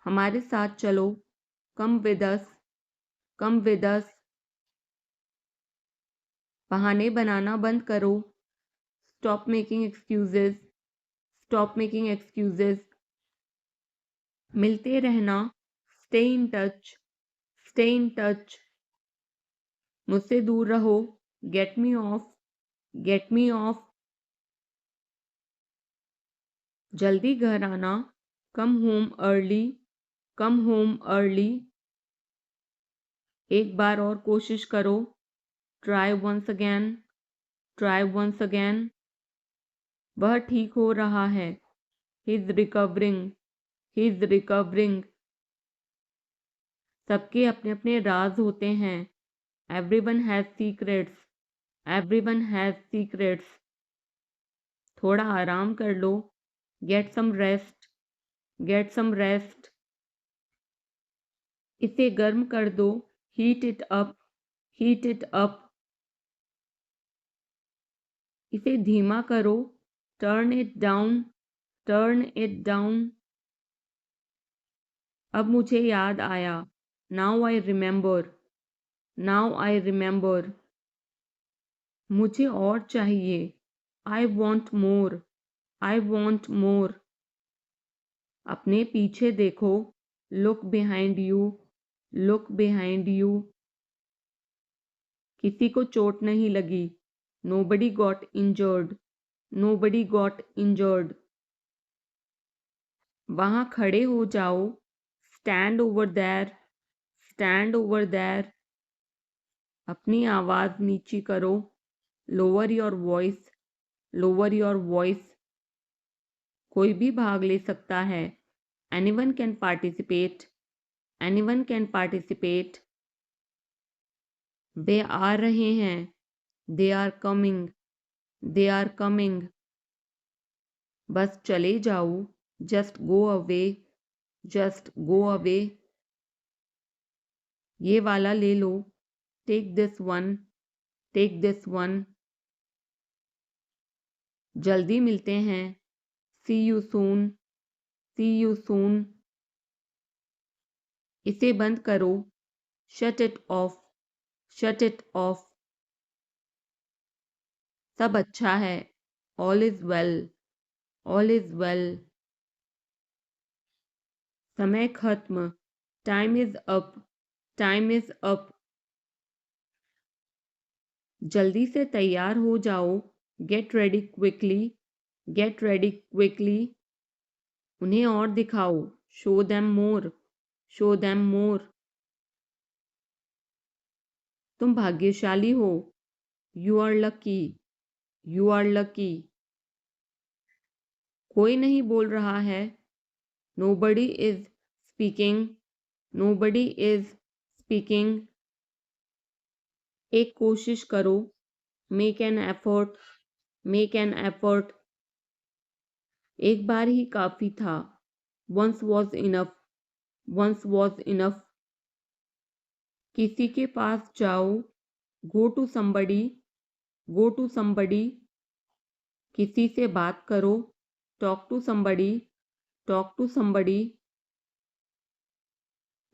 हमारे साथ चलो, come with us, come with us. बहाने बनाना बंद करो, stop making excuses, stop making excuses. मिलते रहना, stay in touch, stay in touch. मुझसे दूर रहो, get me off, get me off. जल्दी घर आना, come home early, come home early. एक बार और कोशिश करो, try once again, try once again. वह ठीक हो रहा है, he is recovering, he is recovering. सबके अपने अपने राज होते हैं, everyone has secrets, everyone has secrets. थोड़ा आराम कर लो, get some rest, get some rest. इसे गर्म कर दो, heat it up, heat it up. इसे धीमा करो, turn it down, turn it down. अब मुझे याद आया, now I remember, now I remember. मुझे और चाहिए, I want more, I want more. अपने पीछे देखो, look behind you, look behind you. किसी को चोट नहीं लगी, nobody got injured, nobody got injured. वहां खड़े हो जाओ, stand over there, stand over there. अपनी आवाज नीची करो, lower your voice, lower your voice. कोई भी भाग ले सकता है, anyone can participate, anyone can participate. वे आ रहे हैं, they are coming, they are coming. बस चले जाओ, just go away, just go away. ये वाला ले लो, take this one, take this one. जल्दी मिलते हैं, see you soon, C you soon. इसे बंद करो, shut it off, shut it off. सब अच्छा है, all is well, all is well. समय खत्म, time is up, time is up. जल्दी से तैयार हो जाओ, get ready quickly, get ready quickly. उन्हें और दिखाओ, show them more, show them more. तुम भाग्यशाली हो, you are lucky, you are lucky. कोई नहीं बोल रहा है, nobody is speaking, nobody is speaking. एक कोशिश करो, make an effort, make an effort. एक बार ही काफी था, once was enough, once was enough. किसी के पास जाओ, go to somebody, go to somebody. किसी से बात करो, talk to somebody, talk to somebody.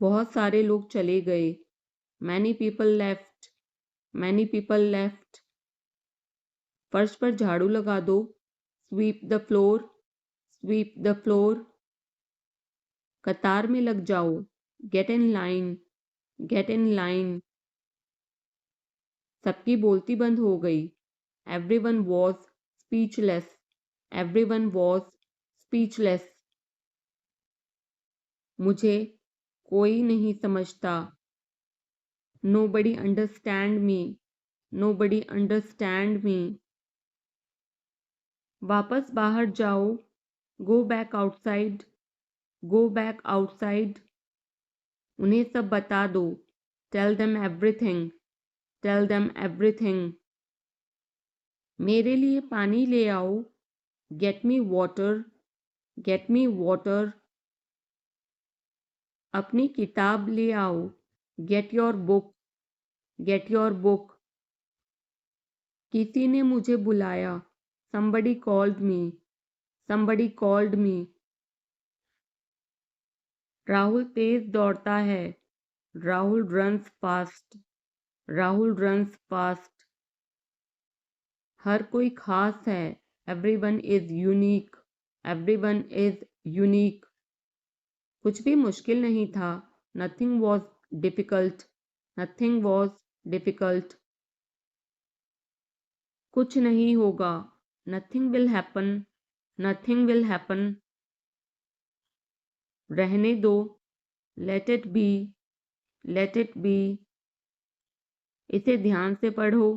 बहुत सारे लोग चले गए, many people left, many people left. फर्श पर झाड़ू लगा दो, sweep the floor, sweep the floor. कतार में लग जाओ, get in line, get in line. सबकी बोलती बंद हो गई, everyone was speechless, everyone was speechless. मुझे कोई नहीं समझता, nobody understand me, nobody understand me. वापस बाहर जाओ, go back outside, go back outside. उन्हें सब बता दो, tell them everything, tell them everything. मेरे लिए पानी ले आओ, get me water, get me water. अपनी किताब ले आओ, get your book, get your book. किसी ने मुझे बुलाया, somebody called me, somebody called me। Rahul तेज दौड़ता है। Rahul runs fast. Rahul runs fast. हर कोई खास है। Everyone is unique. Everyone is unique. कुछ भी मुश्किल नहीं था। Nothing was difficult. Nothing was difficult. कुछ नहीं होगा। Nothing will happen. Nothing will happen. रहने दो। Let it be. Let it be. इसे ध्यान से पढ़ो।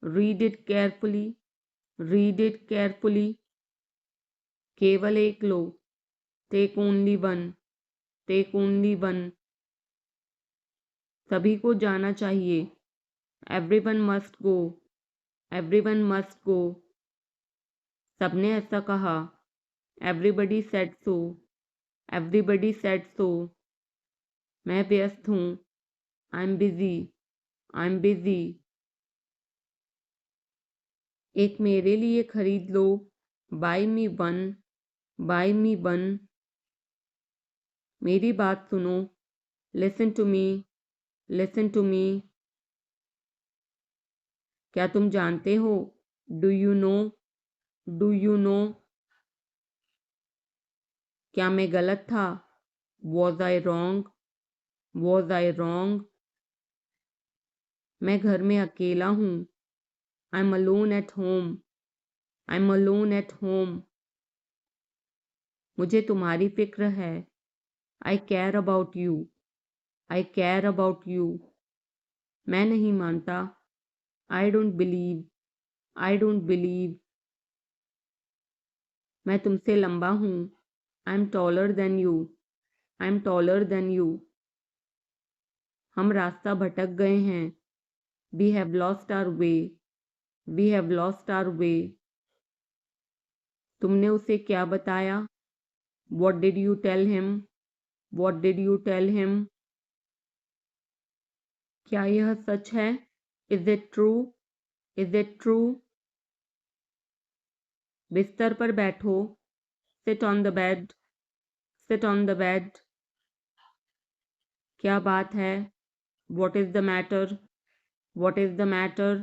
Read it carefully. Read it carefully. केवल एक लो। Take only one. Take only one. सभी को जाना चाहिए। Everyone must go. Everyone must go. सबने ऐसा कहा। Everybody said so. Everybody said so. मैं व्यस्त हूँ। I am busy. I am busy. एक मेरे लिए खरीद लो। Buy me one. Buy me one. मेरी बात सुनो। Listen to me. Listen to me. क्या तुम जानते हो? Do you know? Do you know? क्या मैं गलत था? Was I wrong? Was I wrong? मैं घर में अकेला हूँ। I am alone at home. I am alone at home. मुझे तुम्हारी फिक्र है। I care about you. I care about you. मैं नहीं मानता। I don't believe. I don't believe. मैं तुमसे लंबा हूँ। I am taller than you. I am taller than you. हम रास्ता भटक गए हैं। We have lost our way. We have lost our way. तुमने उसे क्या बताया? What did you tell him? What did you tell him? क्या यह सच है? Is it true? Is it true? बिस्तर पर बैठो। Sit on the bed. Sit on the bed. क्या बात है? What is the matter? What is the matter?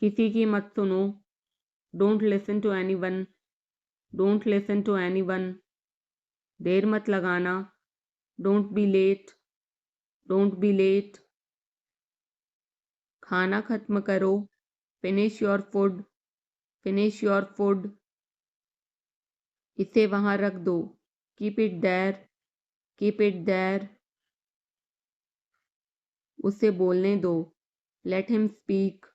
किसी की मत सुनो। Don't listen to anyone. Don't listen to anyone. देर मत लगाना। Don't be late. Don't be late. खाना खत्म करो। Finish your food. Finish your food. इसे वहां रख दो। Keep it there. Keep it there. उसे बोलने दो। Let him speak.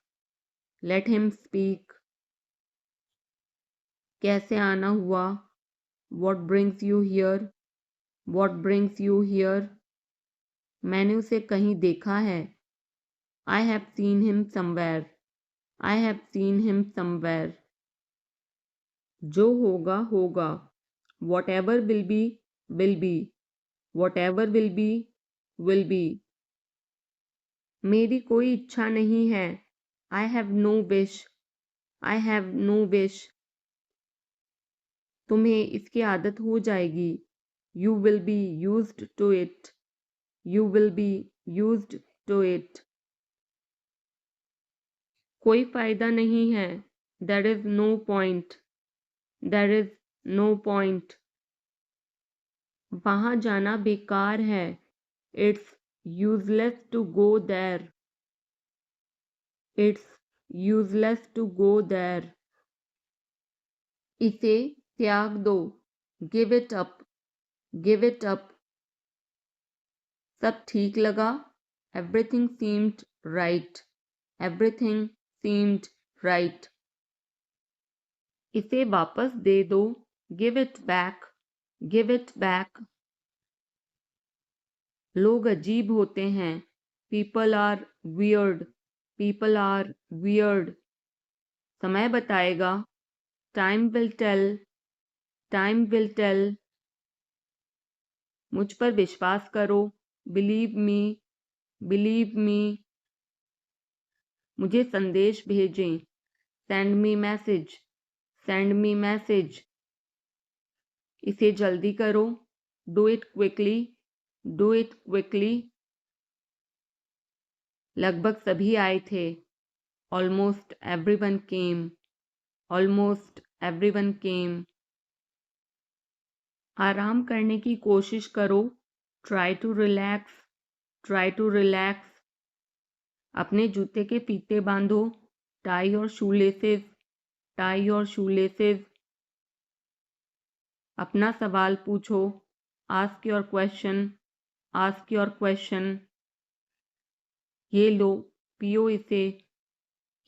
Let him speak. कैसे आना हुआ? What brings you here? What brings you here? मैंने उसे कहीं देखा है। I have seen him somewhere. I have seen him somewhere. जो होगा होगा। Whatever will be will be. Whatever will be will be. मेरी कोई इच्छा नहीं है। I have no wish. I have no wish. तुम्हें इसकी आदत हो जाएगी। You will be used to it. You will be used to it. कोई फायदा नहीं है। There is no point. There is no point. वहां जाना बेकार है। It's useless to go there. It's useless to go there. इसे त्याग दो। Give it up. Give it up. सब ठीक लगा। Everything seemed right. Everything seemed right. इसे वापस दे दो। Give it back. Give it back. लोग अजीब होते हैं। People are weird. People are weird. समय बताएगा। Time will tell. Time will tell. मुझ पर विश्वास करो। Believe me. Believe me. मुझे संदेश भेजें। Send me message. Send me message. इसे जल्दी करो, do it quickly, do it quickly. लगभग सभी आए थे, almost everyone came, almost everyone came. आराम करने की कोशिश करो, try to relax, try to relax. अपने जूते के फीते बांधो, tie your shoelaces, tie your shoelaces. अपना सवाल पूछो, ask your question, ask your question. ये लो, पियो इसे,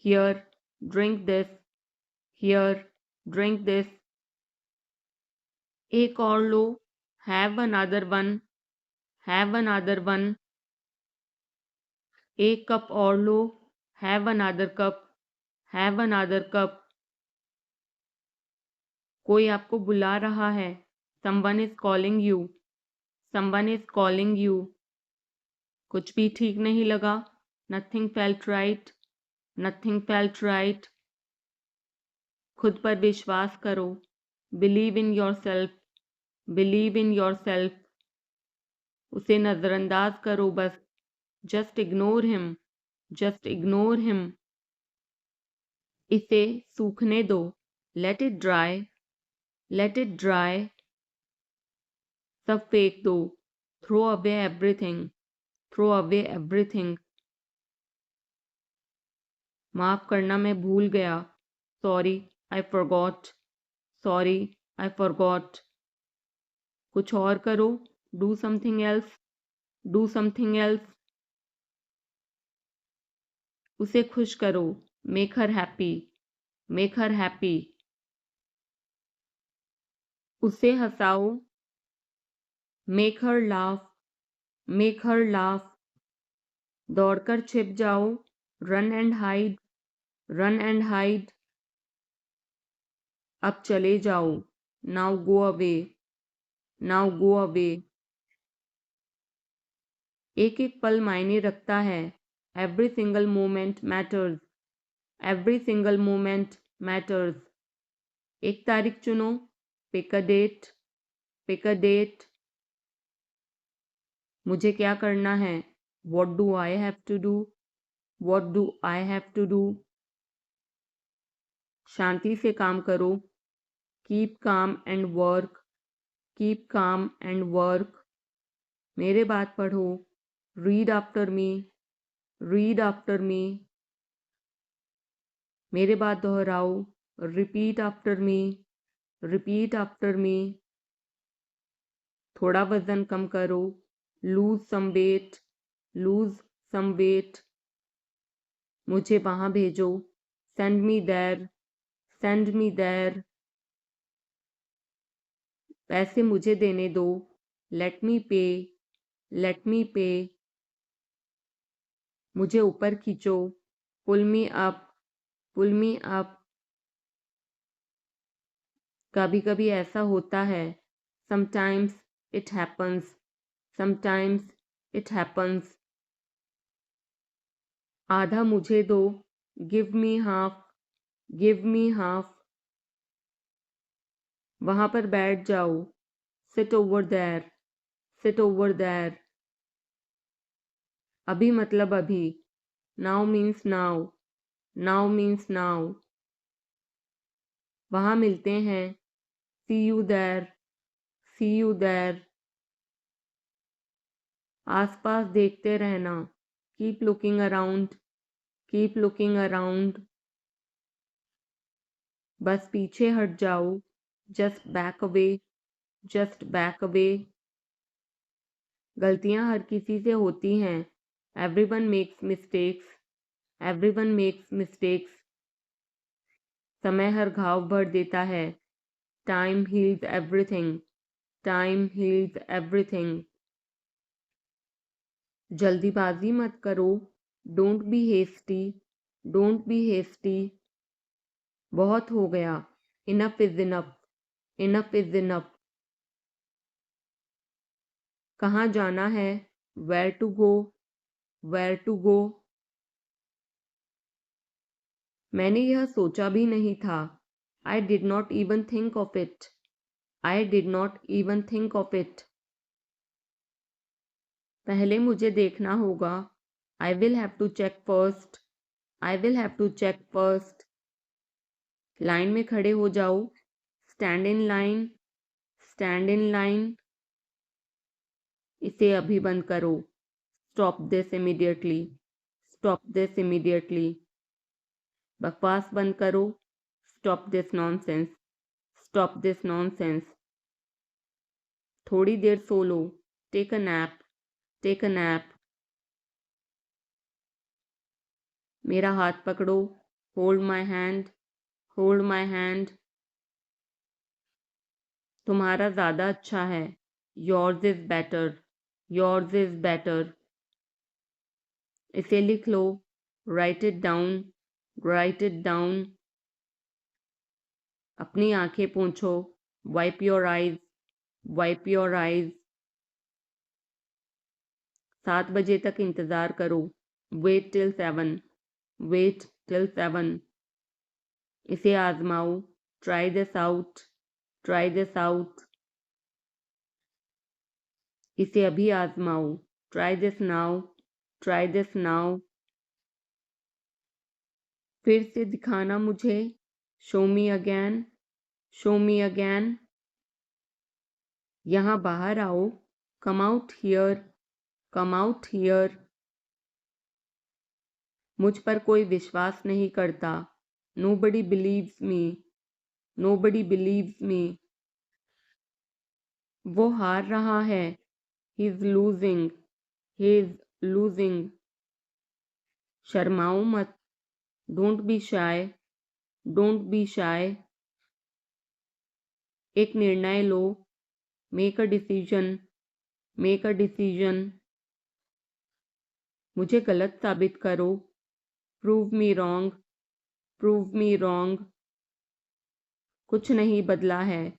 here, drink this, here, drink this. एक और लो, have another one, have another one. एक कप और लो, have another cup, have another cup. कोई आपको बुला रहा है, someone is calling you, someone is calling you. कुछ भी ठीक नहीं लगा, nothing felt right, nothing felt right. खुद पर विश्वास करो, believe in yourself, believe in yourself. उसे नजरअंदाज करो बस, just ignore him, just ignore him. इसे सूखने दो, let it dry, let it dry. सब फेंक दो, throw away everything, throw away everything. माफ करना, मैं भूल गया, sorry I forgot, sorry I forgot. कुछ और करो, do something else, do something else. उसे खुश करो, make her happy, make her happy. उसे हंसाओ, make her laugh, make her laugh. दौड़कर छिप जाओ, run and hide, run and hide. अब चले जाओ, now go away, now go away. एक एक पल मायने रखता है, every single moment matters, every single moment matters. एक तारीख चुनो, pick a date, pick a date. मुझे क्या करना है, what do I have to do, what do I have to do. शांति से काम करो, keep calm and work, keep calm and work. मेरे बात पढ़ो, read after me, read after me. मेरे बात दोहराओ, repeat after me, repeat after me. थोड़ा वजन कम करो, lose some weight, lose some weight. मुझे वहां भेजो, send me there, send me there. पैसे मुझे देने दो, लेट मी पे, लेट मी पे। मुझे ऊपर खींचो, पुल मी अप, पुल मी अप। कभी कभी ऐसा होता है, sometimes it happens, sometimes it happens. आधा मुझे दो, give me half, give me half. वहां पर बैठ जाओ, sit over there, sit over there. अभी मतलब अभी, now means now, now means now. वहां मिलते हैं, see you there, see you there. आसपास देखते रहना, keep looking around, keep looking around. बस पीछे हट जाओ, just back away, just back away. गलतियां हर किसी से होती हैं, everyone makes mistakes, everyone makes mistakes. समय हर घाव भर देता है, time heals everything, time heals everything. जल्दीबाजी मत करो, don't be hasty, don't be hasty. बहुत हो गया, enough is enough, enough is enough. कहाँ जाना है, where to go, where to go. मैंने यह सोचा भी नहीं था, I did not even think of it, I did not even think of it. पहले मुझे देखना होगा. I will have to check first. I will have to check first. Line में खड़े हो जाओ. Stand in line. Stand in line. इसे अभी बंद करो. Stop this immediately. Stop this immediately. बकवास बंद करो. Stop this nonsense. Stop this nonsense. थोड़ी देर सो लो. Take a nap. Take a nap. मेरा हाथ पकड़ो. Hold my hand. Hold my hand. तुम्हारा ज़्यादा अच्छा है. Yours is better. Yours is better. इसे लिख लो. Write it down. Write it down. अपनी आंखें पोंछो. Wipe your eyes. Wipe your eyes. 7 बजे तक इंतज़ार करो. Wait till 7. Wait till 7. इसे आजमाओ. Try this out. Try this out. इसे अभी आजमाओ. Try this now. Try this now. फिर से दिखाना मुझे. Show me again. Show me again. यहाँ बाहर आओ. Come out here. Come out here. मुझ पर कोई विश्वास नहीं करता. Nobody believes me. Nobody believes me. वो हार रहा है. He is losing. He is losing. शर्माओ मत. Don't be shy. Don't be shy. एक निर्णय लो. Make a decision. Make a decision. मुझे गलत साबित करो. Prove me wrong. Prove me wrong. कुछ नहीं बदला है.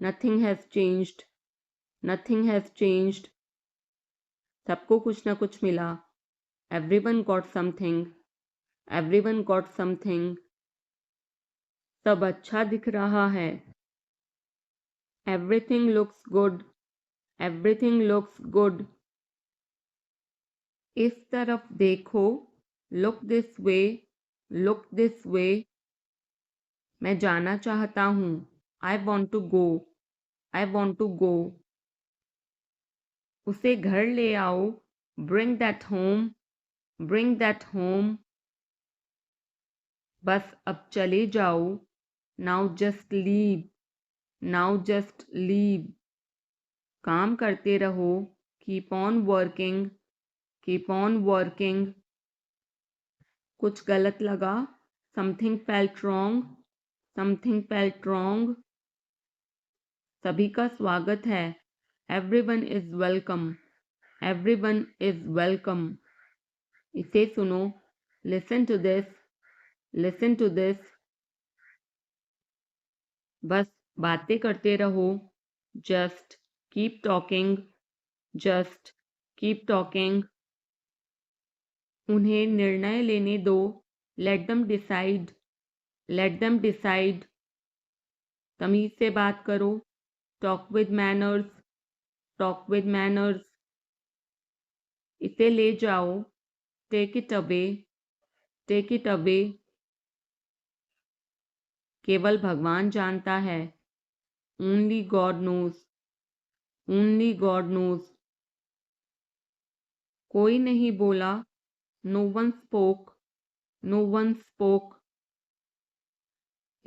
Nothing has changed. Nothing has changed. सबको कुछ ना कुछ मिला. Everyone got something. Everyone got something. सब अच्छा दिख रहा है. Everything looks good. Everything looks good. इस तरफ देखो. Look this way. Look this way. मैं जाना चाहता हूँ. I want to go. I want to go. उसे घर ले आओ. Bring that home. Bring that home. बस अब चले जाओ. Now just leave. Now just leave. काम करते रहो. Keep on working. Keep on working. कुछ गलत लगा. Something felt wrong. Something felt wrong. सभी का स्वागत है. Everyone is welcome. Everyone is welcome. इसे सुनो. Listen to this. Listen to this. बस बातें करते रहो. Just keep talking. Just keep talking. उन्हें निर्णय लेने दो. Let them decide. Let them decide. तमीज से बात करो. Talk with manners. Talk with manners. इसे ले जाओ. Take it away. Take it away. केवल भगवान जानता है. Only God knows. Only God knows. कोई नहीं बोला. No one spoke. No one spoke.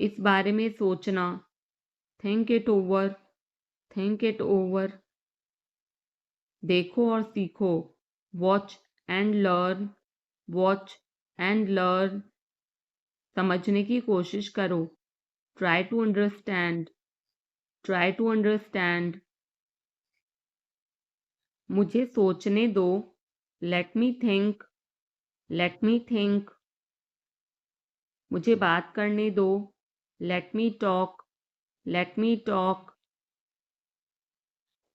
इस बारे में सोचना. Think it over. Think it over. देखो और सीखो. Watch and learn. Watch and learn. समझने की कोशिश करो. Try to understand. Try to understand. मुझे सोचने दो. Let me think. Let me think. मुझे बात करने दो. Let me talk. Let me talk.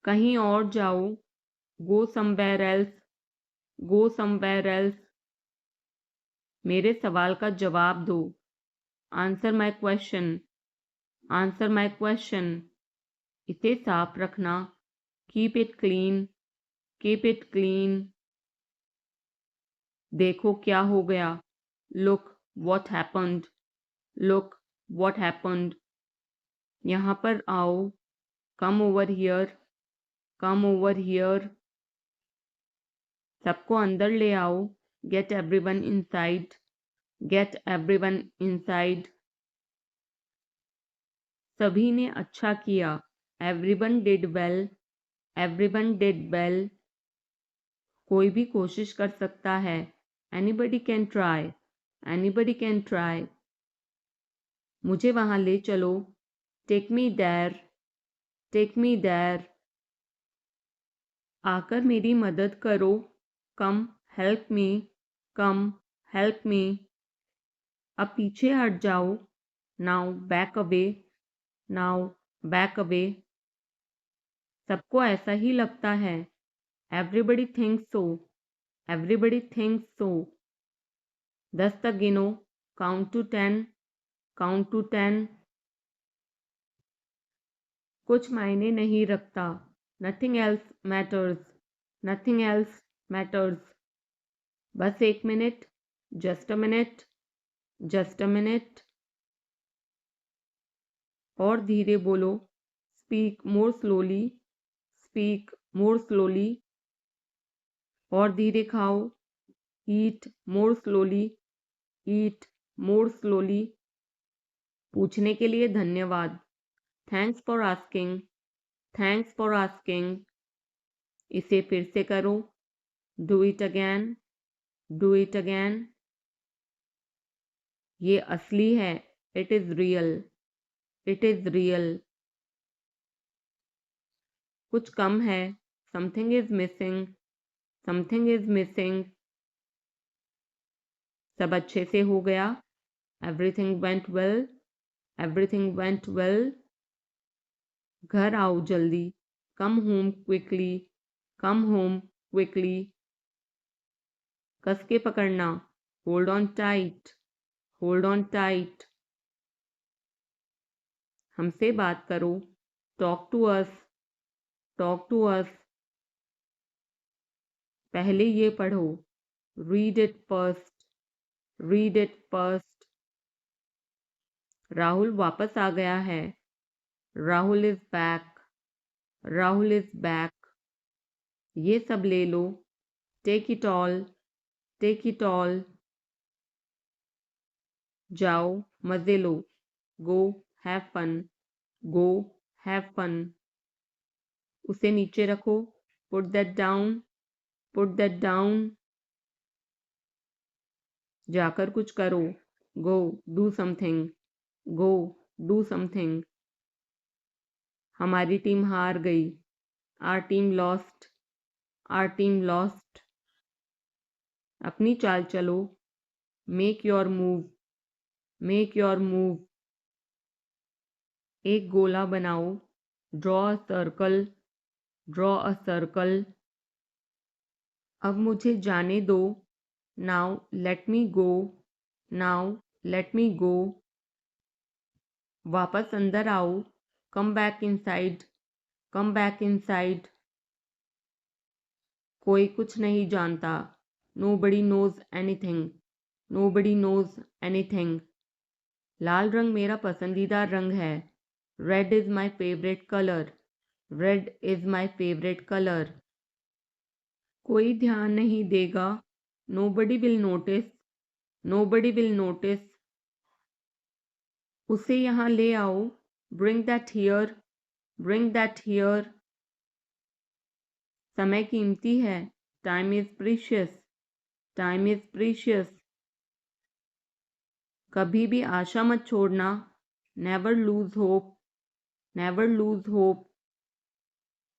कहीं और जाओ. Go somewhere else. Go somewhere else. मेरे सवाल का जवाब दो. Answer my question. Answer my question. इसे साफ रखना, keep it clean, keep it clean. देखो क्या हो गया, look what happened, look what happened. यहाँ पर आओ, come over here, come over here. सबको अंदर ले आओ, get everyone inside, get everyone inside. सभी ने अच्छा किया, everyone did well, everyone did well. कोई भी कोशिश कर सकता है, anybody can try, anybody can try. मुझे वहां ले चलो, take me there, take me there. आकर मेरी मदद करो, कम हेल्प मी, कम हेल्प मी। अब पीछे हट जाओ, now back away, now back away. सबको ऐसा ही लगता है, एवरीबडी थिंक्स सो, एवरीबडी थिंक्स सो। 10 तक गिनो, काउंट टू 10, काउंट टू 10। कुछ मायने नहीं रखता, nothing else matters, nothing else matters. बस 1 minute, just a minute, just a minute. और धीरे बोलो, speak more slowly, speak more slowly. और धीरे खाओ, ईट मोर स्लोली, ईट मोर स्लोली। पूछने के लिए धन्यवाद, thanks for asking, thanks for asking. इसे फिर से करो, do it again, do it again. ये असली है, it is real, it is real. कुछ कम है, something is missing, something is missing. सब अच्छे से हो गया, everything went well, everything went well. घर आओ जल्दी, come home quickly, come home quickly. कस के पकड़ना, hold on tight, hold on tight. हमसे बात करो, talk to us, talk to us. पहले ये पढ़ो, read it first, read it first. Rahul वापस आ गया है, Rahul is back, Rahul is back. ये सब ले लो, take it all, take it all. जाओ मजे लो, go have fun, go have fun. उसे नीचे रखो, put that down, put that down. जाकर कुछ करो, go do something, go do something. हमारी टीम हार गई, our team lost, are team lost. अपनी चाल चलो, make your move, make your move. एक गोला बनाओ, draw a circle, draw a circle. अब मुझे जाने दो, now let me go, now let me go. वापस अंदर आओ, come back inside, come back inside. कोई कुछ नहीं जानता, nobody knows anything, nobody knows anything. लाल रंग मेरा पसंदीदा रंग है, red is my favourite colour, red is my favourite colour. कोई ध्यान नहीं देगा, nobody will notice, nobody will notice. उसे यहाँ ले आओ, bring that here, bring that here. समय कीमती है, time is precious, time is precious. कभी भी आशा मत छोड़ना, never lose hope, never lose hope.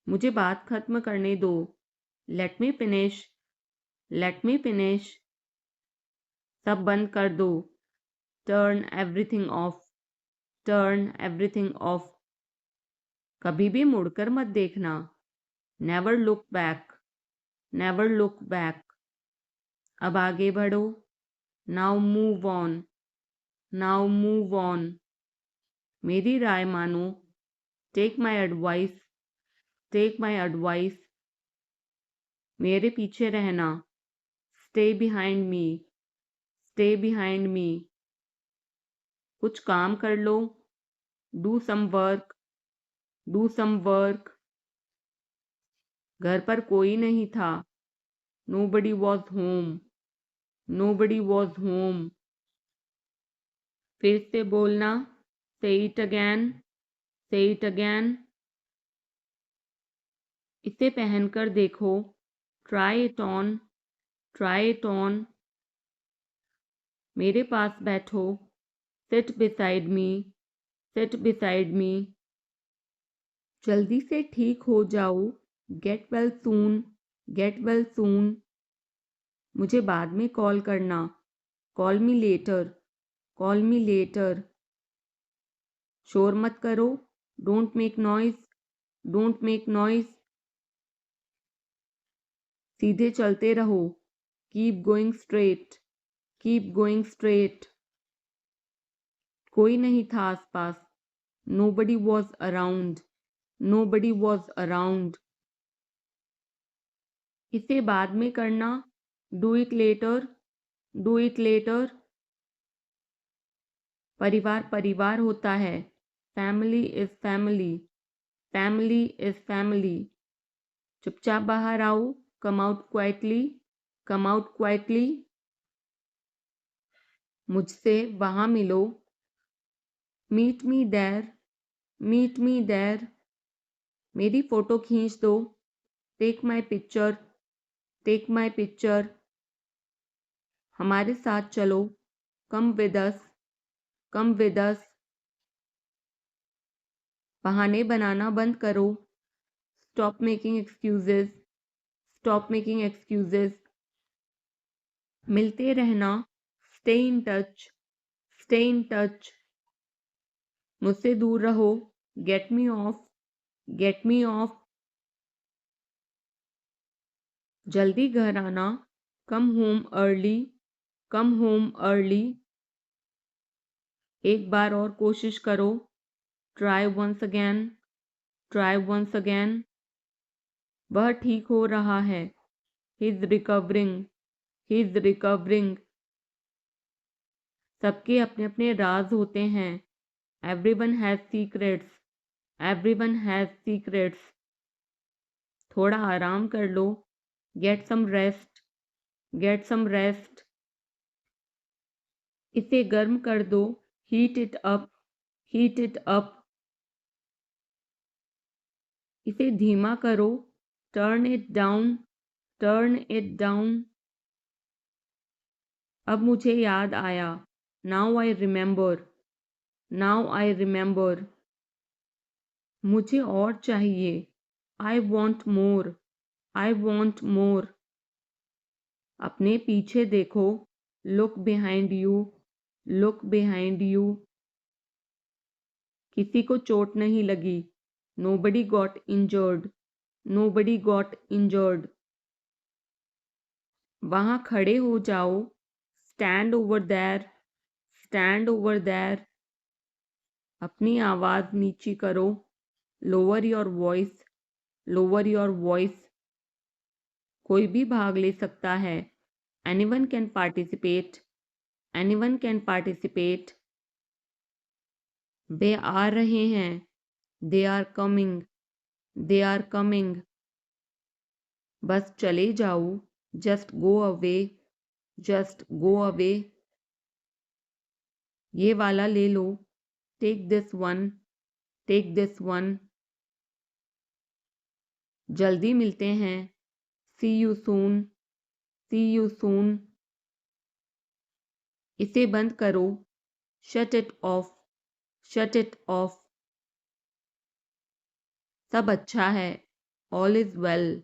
मुझे बात खत्म करने दो, let me finish, let me finish. सब बंद कर दो, turn everything of, turn everything of. कभी भी मुड़कर मत देखना, never look back, never look back. अब आगे बढ़ो, now move on, now move on. मेरी राय मानो, take my advice, take my advice. मेरे पीछे रहना, stay behind me, stay behind me. कुछ काम कर लो, do some work, do some work. घर पर कोई नहीं था, nobody was home, nobody was home। फिर से बोलना, say it again, say it again। इसे पहनकर देखो, try it on, try it on। मेरे पास बैठो, sit beside me, sit beside me। जल्दी से ठीक हो जाओ, get well soon, get well soon। मुझे बाद में कॉल करना, call me later, call me later। शोर मत करो, don't make noise, don't make noise. सीधे चलते रहो, keep going straight, keep going straight. कोई नहीं था आसपास, nobody was around, nobody was around। इसे बाद में करना, do it later, do it later। परिवार परिवार होता है, family is family, family is family। चुपचाप बाहर आओ, come out quietly, come out quietly। मुझसे वहाँ मिलो, meet me there, meet me there। मेरी फ़ोटो खींच दो, take my picture, take my picture। हमारे साथ चलो, come with us, come with us। बहाने बनाना बंद करो, stop making excuses, stop making excuses। मिलते रहना, stay in touch, stay in touch। मुझसे दूर रहो, get me off, get me off। जल्दी घर आना, come home early, come home early। एक बार और कोशिश करो, try once again, try once again। वह ठीक हो रहा है, he is recovering, he is recovering। सबके अपने अपने राज होते हैं, everyone has secrets, everyone has secrets। थोड़ा आराम कर लो, get some rest, get some rest। इसे गर्म कर दो, heat it up, heat it up। इसे धीमा करो, turn it down, turn it down। अब मुझे याद आया, now I remember, now I remember। मुझे और चाहिए, I want more, I want more। अपने पीछे देखो, look behind you, look behind you। किसी को चोट नहीं लगी, nobody got injured, nobody got injured। वहाँ खड़े हो जाओ, stand over there, stand over there। अपनी आवाज़ नीची करो, lower your voice, lower your voice। कोई भी भाग ले सकता है, anyone can participate, anyone can participate। वे आ रहे हैं, they are coming, they are coming। बस चले जाओ, just go away, just go away। ये वाला ले लो, take this one, take this one। जल्दी मिलते हैं, see you soon, see you soon। इसे बंद करो, shut it off, shut it off। सब अच्छा है, all is well,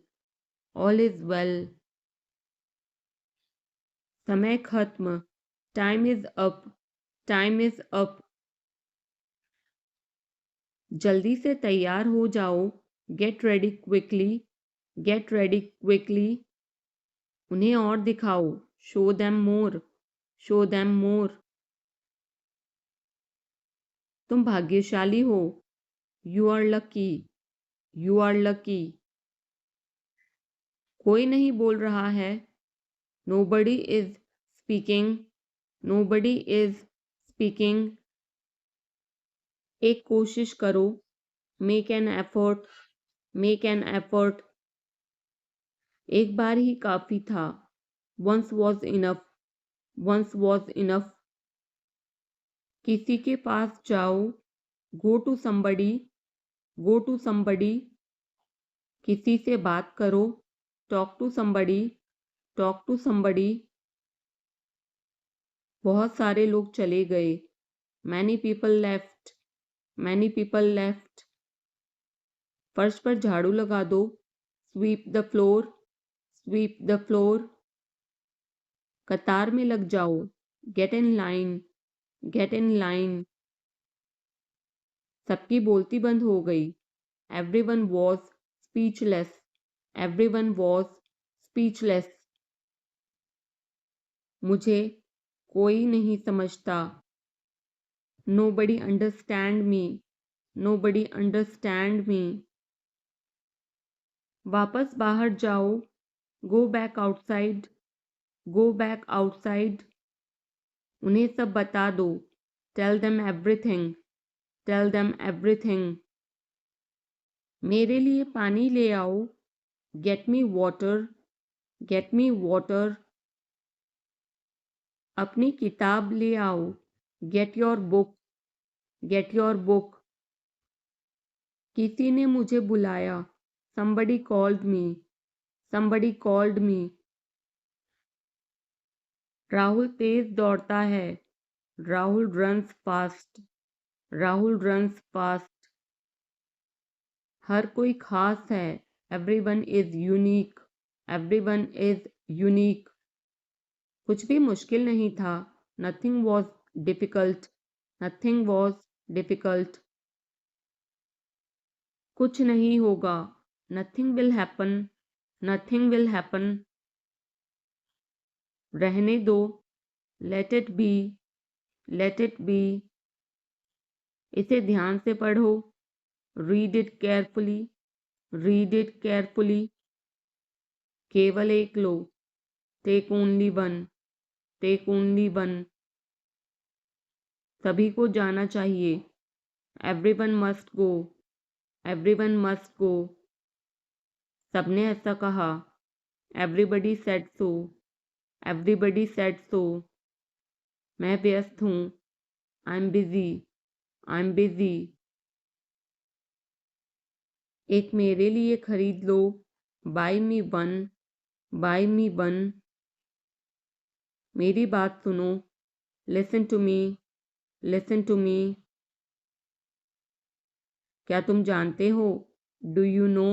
all is well। समय खत्म, time is up, time is up। जल्दी से तैयार हो जाओ, get ready quickly, get ready quickly। उन्हें और दिखाओ, show them more, show them more। तुम भाग्यशाली हो, you are lucky, you are lucky. कोई नहीं बोल रहा है, nobody is speaking, nobody is speaking. एक कोशिश करो, make an effort, make an effort. एक बार ही काफी था, once was enough, once was enough. किसी के पास जाओ, go to somebody, go to somebody. किसी से बात करो, talk to somebody, talk to somebody. बहुत सारे लोग चले गए, many people left, many people left. फर्श पर झाड़ू लगा दो, sweep the floor, sweep the floor. कतार में लग जाओ, get in line, get in line. सबकी बोलती बंद हो गई, everyone was speechless, everyone was speechless. मुझे कोई नहीं समझता, nobody understand me, nobody understand me. वापस बाहर जाओ, go back outside, go back outside. उन्हें सब बता दो, tell them everything, tell them everything. मेरे लिए पानी ले आओ, get me water, get me water. अपनी किताब ले आओ, get your book, get your book. किसी ने मुझे बुलाया, somebody called me, somebody called me। Rahul तेज दौड़ता है, Rahul runs fast, Rahul runs fast. हर कोई खास है, everyone is unique, everyone is unique. कुछ भी मुश्किल नहीं था, nothing was difficult, nothing was difficult. कुछ नहीं होगा, nothing will happen, nothing will happen. रहने दो, let it be, let it be. इसे ध्यान से पढ़ो, read it carefully, read it carefully. केवल एक लो, take only one, take only one. सभी को जाना चाहिए, everyone must go, everyone must go. सबने ऐसा कहा, everybody said so, everybody said so. मैं व्यस्त हूँ, I am busy, I am busy. एक मेरे लिए खरीद लो, buy me one, buy me one. मेरी बात सुनो, listen to me, listen to me. क्या तुम जानते हो, do you know,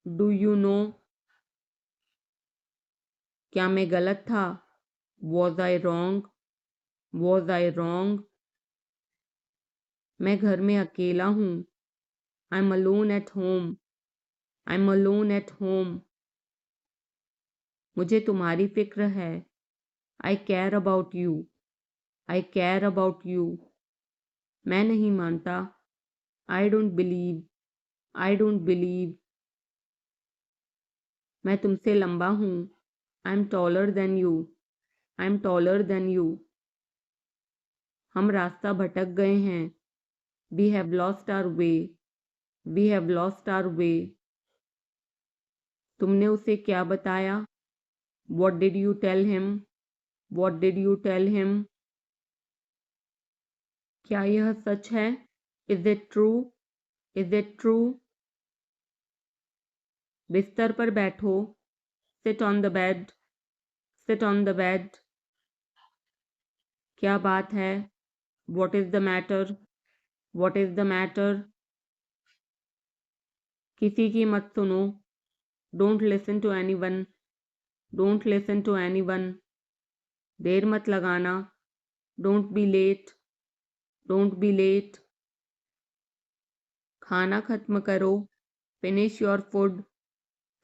do you know. क्या मैं गलत था, was I wrong, was I wrong. मैं घर में अकेला हूँ, I am alone at home, I am alone at home. मुझे तुम्हारी फिक्र है, I care about you, I care about you. मैं नहीं मानता, I don't believe, I don't believe. मैं तुमसे लंबा हूँ, I am taller than you, I am taller than you. हम रास्ता भटक गए हैं, we have lost our way, we have lost our way. तुमने उसे क्या बताया, what did you tell him, what did you tell him. क्या यह सच है, is it true, is it true. बिस्तर पर बैठो, sit on the bed, sit on the bed. क्या बात है, what is the matter, what is the matter. किसी की मत सुनो, don't listen to anyone, don't listen to anyone. देर मत लगाना, don't be late, don't be late. खाना खत्म करो, finish your food,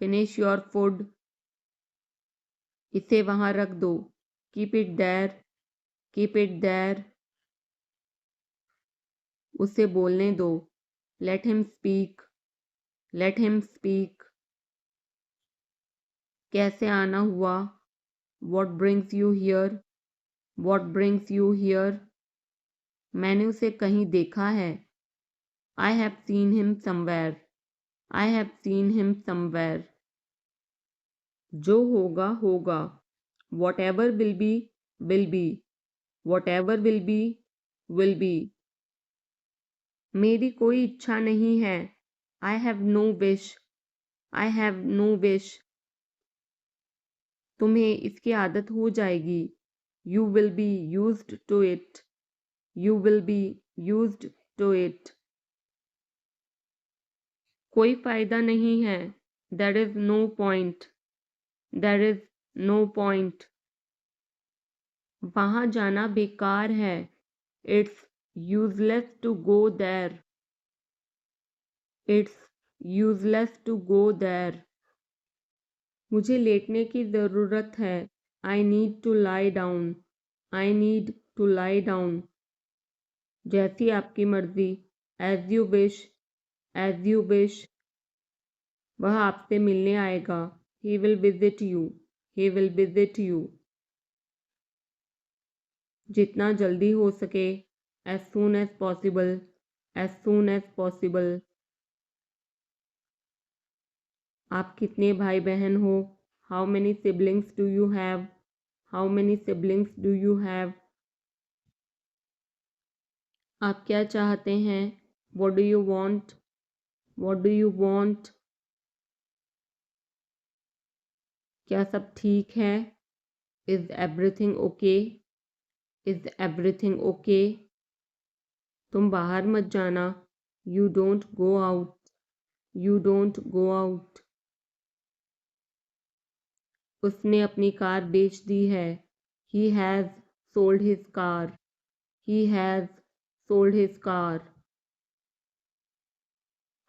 finish your food. इसे वहां रख दो, keep it there, keep it there. उसे बोलने दो, Let him speak. Let him speak. कैसे आना हुआ? What brings you here? What brings you here? मैंने उसे कहीं देखा है. I have seen him somewhere. I have seen him somewhere. जो होगा होगा. Whatever will be will be. Whatever will be will be. मेरी कोई इच्छा नहीं है. I have no wish. I have no wish. तुम्हें इसकी आदत हो जाएगी. You will be used to it. You will be used to it. कोई फायदा नहीं है. There is no point. There is no point. वहाँ जाना बेकार है. It's useless to go there. It's useless to go there. मुझे लेटने की ज़रूरत है. I need to lie down. I need to lie down. जैसी आपकी मर्जी. As you wish. As you wish. वह आपसे मिलने आएगा. He will visit you. He will visit you. जितना जल्दी हो सके. As soon as possible. As soon as possible. आप कितने भाई बहन हो? How many siblings do you have? How many siblings do you have? आप क्या चाहते हैं? What do you want? What do you want? क्या सब ठीक है? Is everything okay? Is everything okay? तुम बाहर मत जाना. You don't go out. You don't go out. उसने अपनी कार बेच दी है. He has sold his car. He has sold his car.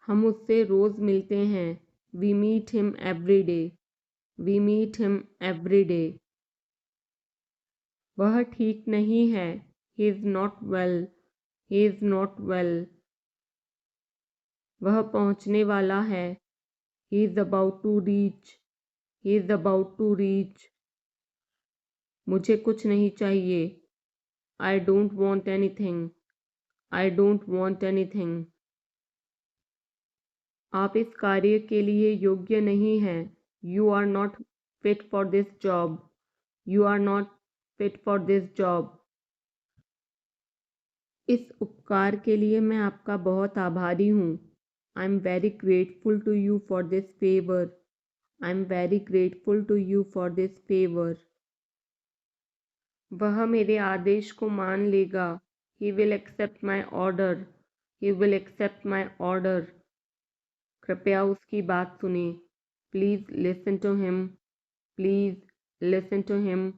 हम उससे रोज़ मिलते हैं. We meet him every day. We meet him every day. वह ठीक नहीं है. He is not well. He is not well. वह पहुंचने वाला है. He is about to reach. He is about to reach. मुझे कुछ नहीं चाहिए. I don't want anything. I don't want anything. आप इस कार्य के लिए योग्य नहीं हैं. You are not fit for this job. You are not fit for this job. इस उपकार के लिए मैं आपका बहुत आभारी हूँ. I'm very grateful to you for this favor. I'm very grateful to you for this favor. वह मेरे आदेश को मान लेगा. He will accept my order. He will accept my order. कृपया उसकी बात सुने. Please listen to him. Please listen to him.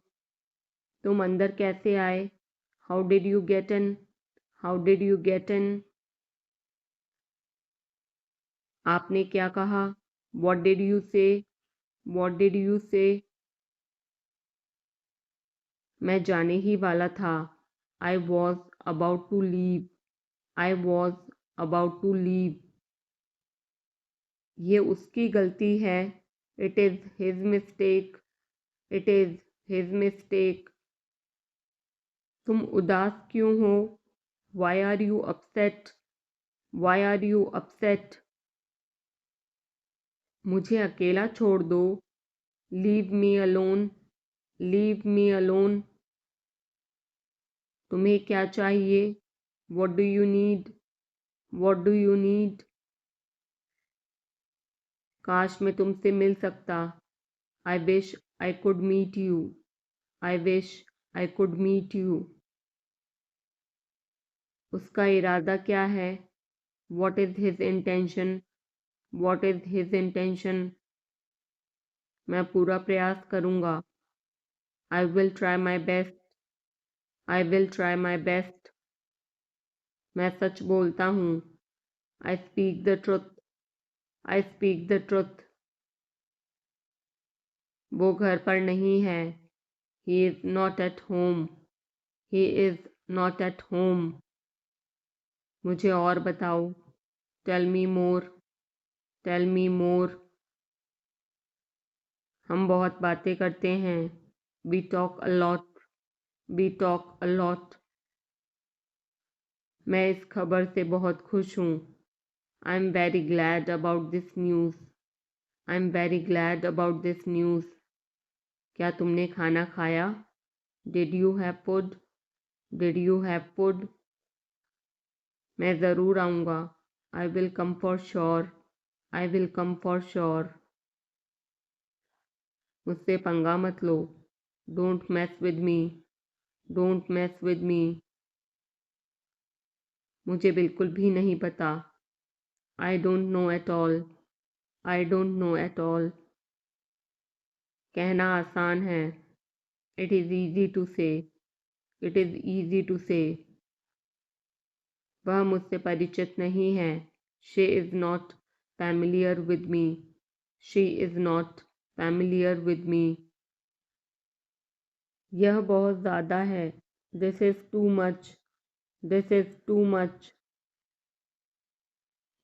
तुम अंदर कैसे आए? How did you get in? How did you get in? आपने क्या कहा? What did you say? What did you say? मैं जाने ही वाला था. I was about to leave. I was about to leave. ये उसकी गलती है. It is his mistake. It is his mistake. तुम उदास क्यों हो? Why are you upset? Why are you upset? मुझे अकेला छोड़ दो. Leave me alone. Leave me alone. तुम्हें क्या चाहिए? What do you need? What do you need? काश मैं तुमसे मिल सकता. I wish I could meet you. I wish I could meet you. उसका इरादा क्या है? What is his intention? What is his intention? मैं पूरा प्रयास करूँगा. I will try my best. I will try my best. मैं सच बोलता हूँ. I speak the truth. I speak the truth. वो घर पर नहीं है. He is not at home. He is not at home. मुझे और बताओ. Tell me more, tell me more. हम बहुत बातें करते हैं, we talk a lot, we talk a lot. मैं इस खबर से बहुत खुश हूँ, I am very glad about this news, I am very glad about this news. क्या तुमने खाना खाया? Did you have food, did you have food. मैं ज़रूर आऊँगा, I will come for sure, I will come for sure. मुझसे पंगा मत लो, don't mess with me, don't mess with me. मुझे बिल्कुल भी नहीं पता, I don't know at all, I don't know at all. कहना आसान है, it is easy to say, it is easy to say. वह मुझसे परिचित नहीं है, she is not familiar with me, she is not familiar with me. यह बहुत ज़्यादा है, this is too much, this is too much.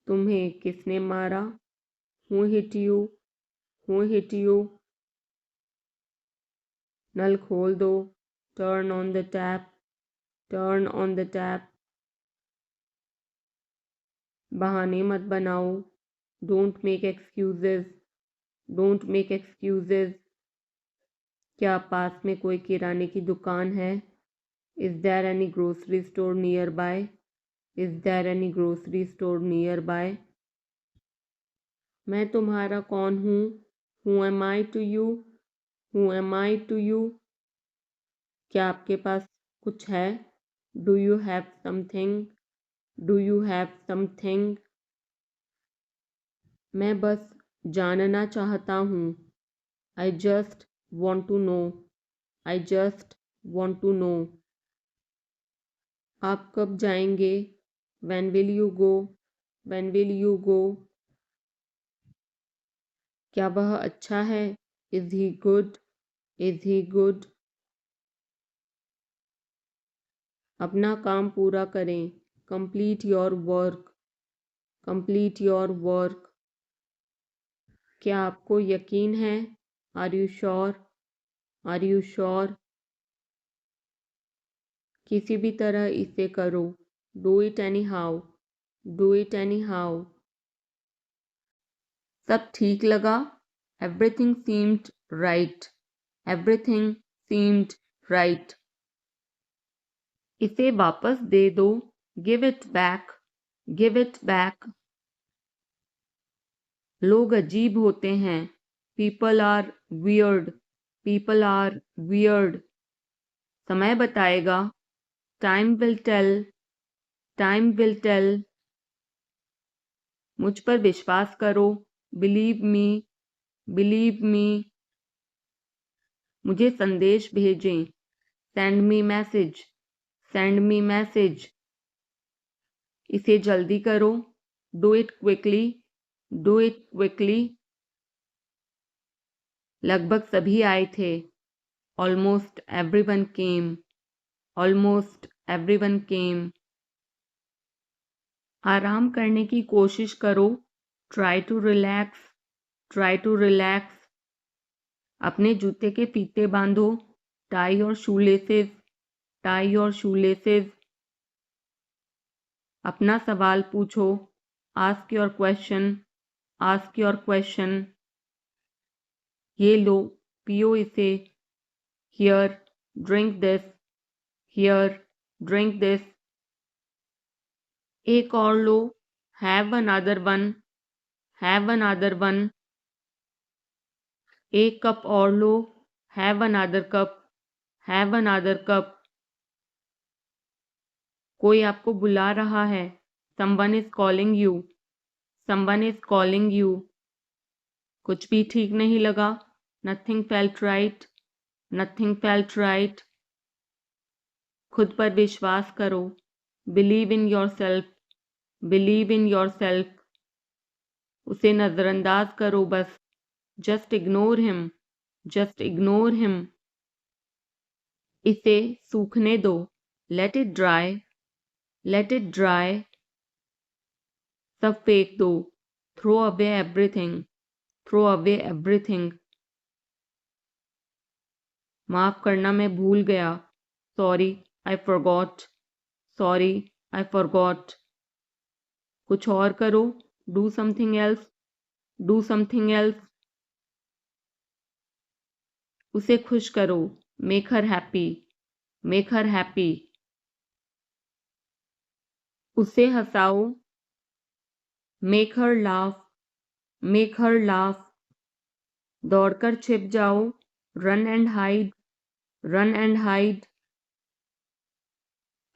तुम्हें किसने मारा? Who hit you, who hit you. नल खोल दो, turn on the tap, turn on the tap. बहाने मत बनाओ, don't make excuses, don't make excuses. क्या पास में कोई किराने की दुकान है? Is there any grocery store nearby, is there any grocery store nearby. मैं तुम्हारा कौन हूँ? Who am I to you, who am I to you. क्या आपके पास कुछ है? Do you have something, do you have something. मैं बस जानना चाहता हूँ, I just want to know, I just want to know. आप कब जाएंगे? When will you go, when will you go. क्या वह अच्छा है? Is he good, is he good. अपना काम पूरा करें, complete your work, complete your work. क्या आपको यकीन है? Are you sure, are you sure. किसी भी तरह इसे करो, do it any how, do it anyhow. सब ठीक लगा? Everything seemed right, everything seemed right. इसे वापस दे दो, give it back, give it back. लोग अजीब होते हैं, people are weird, people are weird. समय बताएगा, time will tell, time will tell. मुझ पर विश्वास करो, बिलीव मी, बिलीव मी। मुझे संदेश भेजें, send me message, send me message. इसे जल्दी करो, do it quickly, do it quickly. लगभग सभी आए थे, almost everyone came, almost everyone came. आराम करने की कोशिश करो, try to relax, try to relax. अपने जूते के फीते बांधो, टाई और शूलेसेस, टाई और शूलेसेस। अपना सवाल पूछो, ask your question, ask your question. ये लो, पियो इसे, here, drink this, here, drink this. एक और लो, have another one, have another one. एक कप और लो, have another cup, have another cup. कोई आपको बुला रहा है, someone is calling you, someone is calling you. कुछ भी ठीक नहीं लगा, nothing felt right, nothing felt right. खुद पर विश्वास करो, believe in yourself, believe in yourself. उसे नज़रअंदाज करो बस, just ignore him, just ignore him. इसे सूखने दो, let it dry, let it dry. सब फेंक दो, throw away everything, throw away everything. माफ करना, मैं भूल गया, sorry I forgot, sorry I forgot. कुछ और करो, do something else, do something else. उसे खुश करो, make her happy, make her happy. उसे हंसाओ, make her laugh, make her laugh. दौड़कर छिप जाओ, run and hide, run and hide.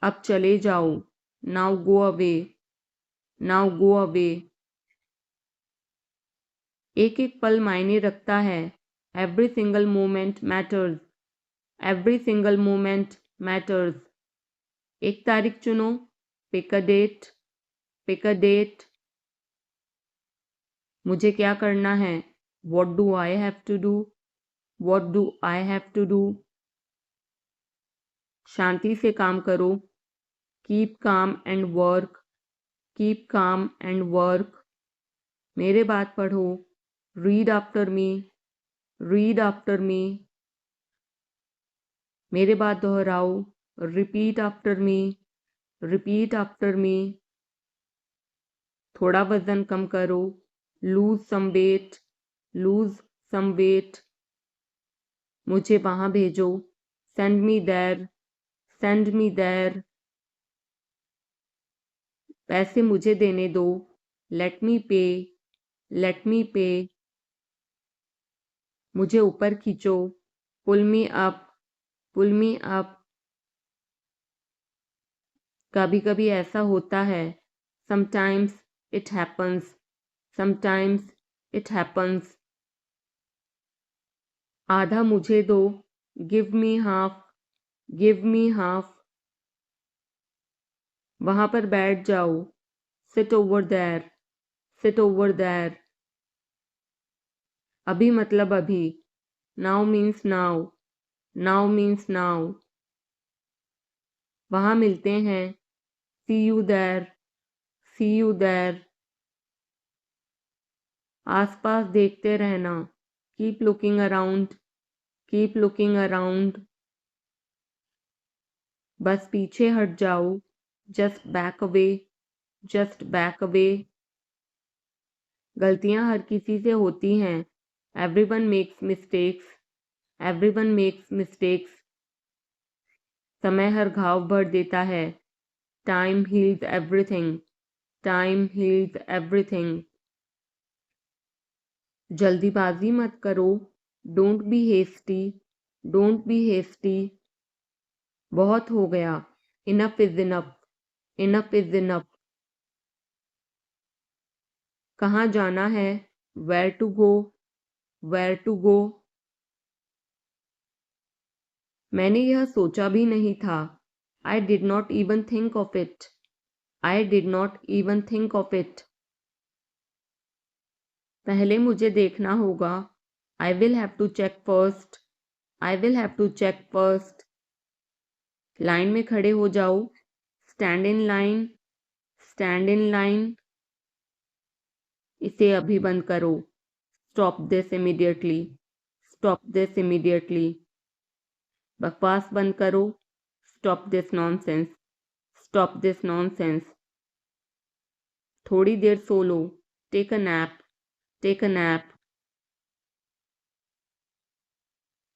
अब चले जाओ, now go away, now go away. एक एक पल मायने रखता है, every single moment matters, every single moment matters. एक तारीख चुनो, pick a date, pick a date. मुझे क्या करना है, what do I have to do, what do I have to do. शांति से काम करो, keep calm and work, keep calm and work. मेरे बात पढ़ो, read after me, read after me. मेरे बात दोहराओ, repeat after me, repeat after me. थोड़ा वजन कम करो, lose some weight, lose some weight. मुझे वहां भेजो, send me there, send me there. पैसे मुझे देने दो, लेट मी पे, लेट मी पे। मुझे ऊपर खींचो, पुल मी अप, पुल मी अप। कभी कभी ऐसा होता है, sometimes it happens, sometimes it happens. आधा मुझे दो, give me half, give me half. वहां पर बैठ जाओ, sit over there, sit over there. अभी मतलब अभी, now means now, now means now. वहां मिलते हैं, see you there, see you there. आसपास देखते रहना, keep looking around, keep looking around. बस पीछे हट जाओ, just back away, just back away. गलतियां हर किसी से होती हैं, everyone makes mistakes, everyone makes mistakes. समय हर घाव भर देता है, time heals everything, time heals everything. जल्दीबाजी मत करो, don't be hasty, don't be hasty. बहुत हो गया, enough is enough, enough is enough. कहाँ जाना है, where to go, where to go. मैंने यह सोचा भी नहीं था, I did not even think of it, I did not even think of it. पहले मुझे देखना होगा, I will have to check first, I will have to check first. Line में खड़े हो जाओ, stand in line, stand in line. इसे अभी बंद करो, stop this immediately, stop this immediately. बकवास बंद करो, stop this nonsense, stop this nonsense. थोड़ी देर सो लो, take a nap, take a nap.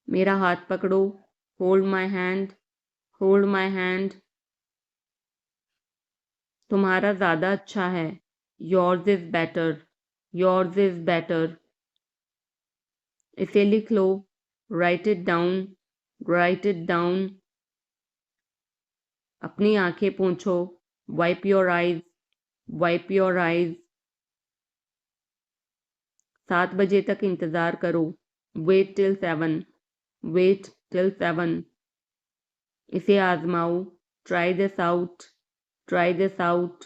मेरा हाथ पकड़ो, hold my hand, hold my hand. तुम्हारा ज़्यादा अच्छा है, yours is better, yours is better. इसे लिख लो, write it down, write it down. अपनी आंखें पोंछो, wipe your eyes, wipe your eyes. 7 बजे तक इंतज़ार करो, वेट टिल 7, वेट टिल 7। इसे आजमाओ, try this out, try this out.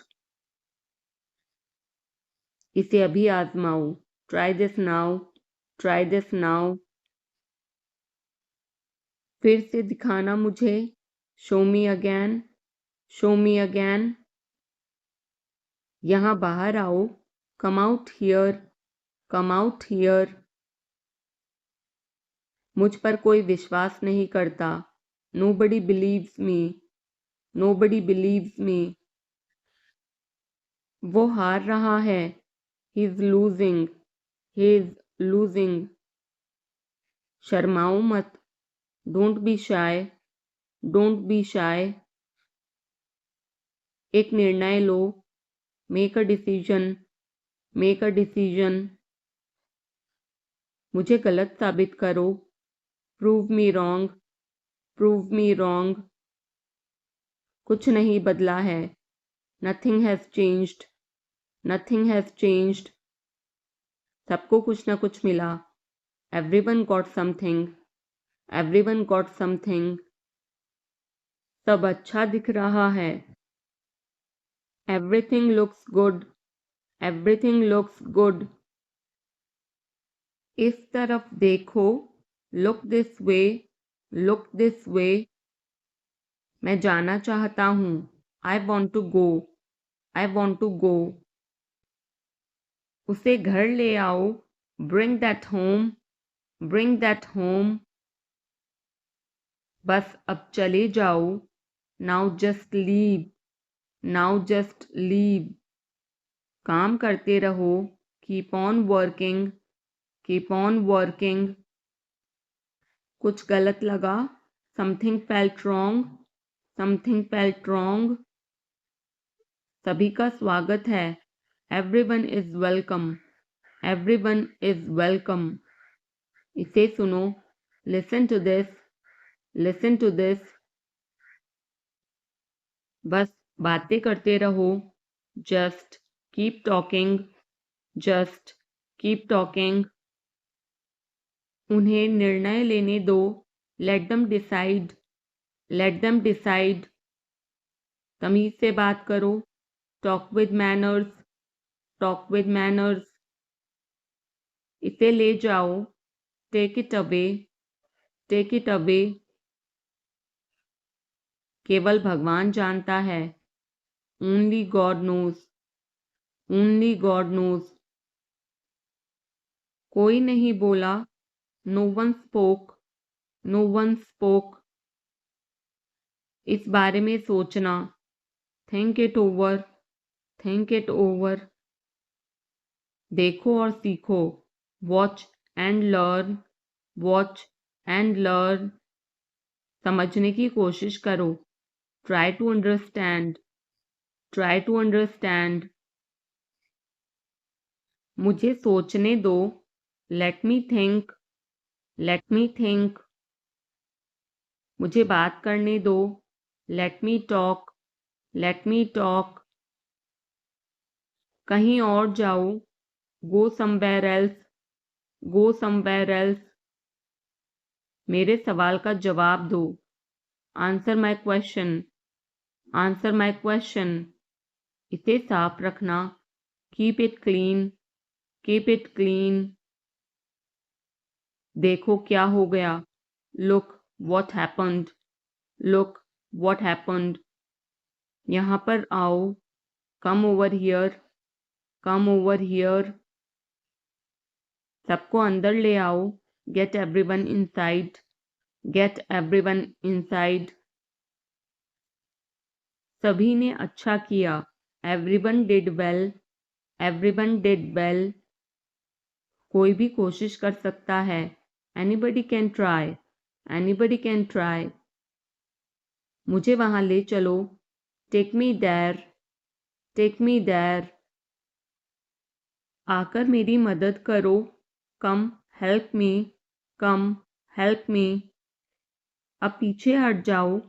इसे अभी आजमाओ, try this now, try this now. फिर से दिखाना मुझे, show me again, show me again. यहाँ बाहर आओ, come out here, come out here. मुझ पर कोई विश्वास नहीं करता, nobody believes me, nobody believes me. वो हार रहा है, he is losing, he is losing. शर्माओ मत, don't be shy, don't be shy. एक निर्णय लो, make a decision, make a decision. मुझे गलत साबित करो, prove me wrong, prove me wrong. कुछ नहीं बदला है, nothing has changed, nothing has changed. सबको कुछ ना कुछ मिला, everyone got something, everyone got something. सब अच्छा दिख रहा है, everything looks good, everything looks good. इस तरफ देखो, look this way, look this way. मैं जाना चाहता हूँ, I want to go, I want to गो। उसे घर ले आओ, bring that home, bring that home. बस अब चले जाओ, now just leave, now just leave. काम करते रहो, keep on working, keep on working. कुछ गलत लगा, something felt wrong, something felt wrong. सभी का स्वागत है, everyone is welcome, everyone is welcome. इसे सुनो, listen to this, listen to this. बस बातें करते रहो, just keep talking, just keep talking. उन्हें निर्णय लेने दो, let them decide, let them decide. तमीज से बात करो, talk with manners, talk with manners. इसे ले जाओ, take it away, take it away. केवल भगवान जानता है, only God knows, only God knows. कोई नहीं बोला, no one spoke, no one spoke. इस बारे में सोचना, think it over, think it over. देखो और सीखो, watch and learn, watch and learn. समझने की कोशिश करो, try to understand, try to understand. मुझे सोचने दो, let me think, let me think. मुझे बात करने दो, let me talk, let me talk. कहीं और जाओ, go somewhere else, go somewhere else. मेरे सवाल का जवाब दो, answer my question, answer my question. इसे साफ रखना, keep it clean, keep it clean. देखो क्या हो गया, look what happened, look what happened. यहाँ पर आओ, come over here, come over here. सबको अंदर ले आओ, get everyone inside, get everyone inside. सभी ने अच्छा किया, everyone did well, everyone did well. कोई भी कोशिश कर सकता है, anybody can try, anybody can try. मुझे वहां ले चलो, take me there, take me there. आकर मेरी मदद करो, कम हेल्प मी, कम हेल्प मी। अब पीछे हट जाओ,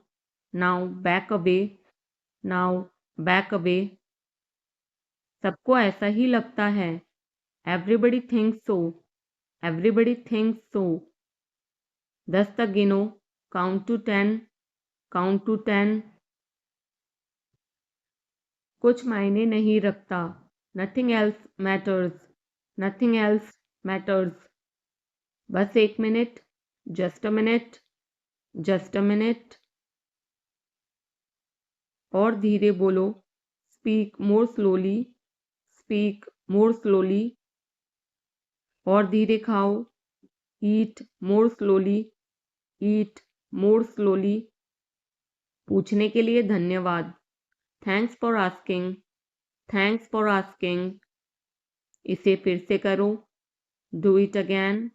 now back away, now back away. सबको ऐसा ही लगता है, एवरीबडी थिंक्स सो, एवरीबडी थिंक्स सो। 10 तक गिनो, काउंट टू 10, काउंट टू 10। कुछ मायने नहीं रखता, nothing else matters, nothing else matters. बस एक minute, just a minute, just a minute. और धीरे बोलो, speak more slowly, speak more slowly, और धीरे खाओ, ईट मोर स्लोली, ईट मोर स्लोली। पूछने के लिए धन्यवाद, thanks for asking, thanks for asking. इसे फिर से करो, do it again,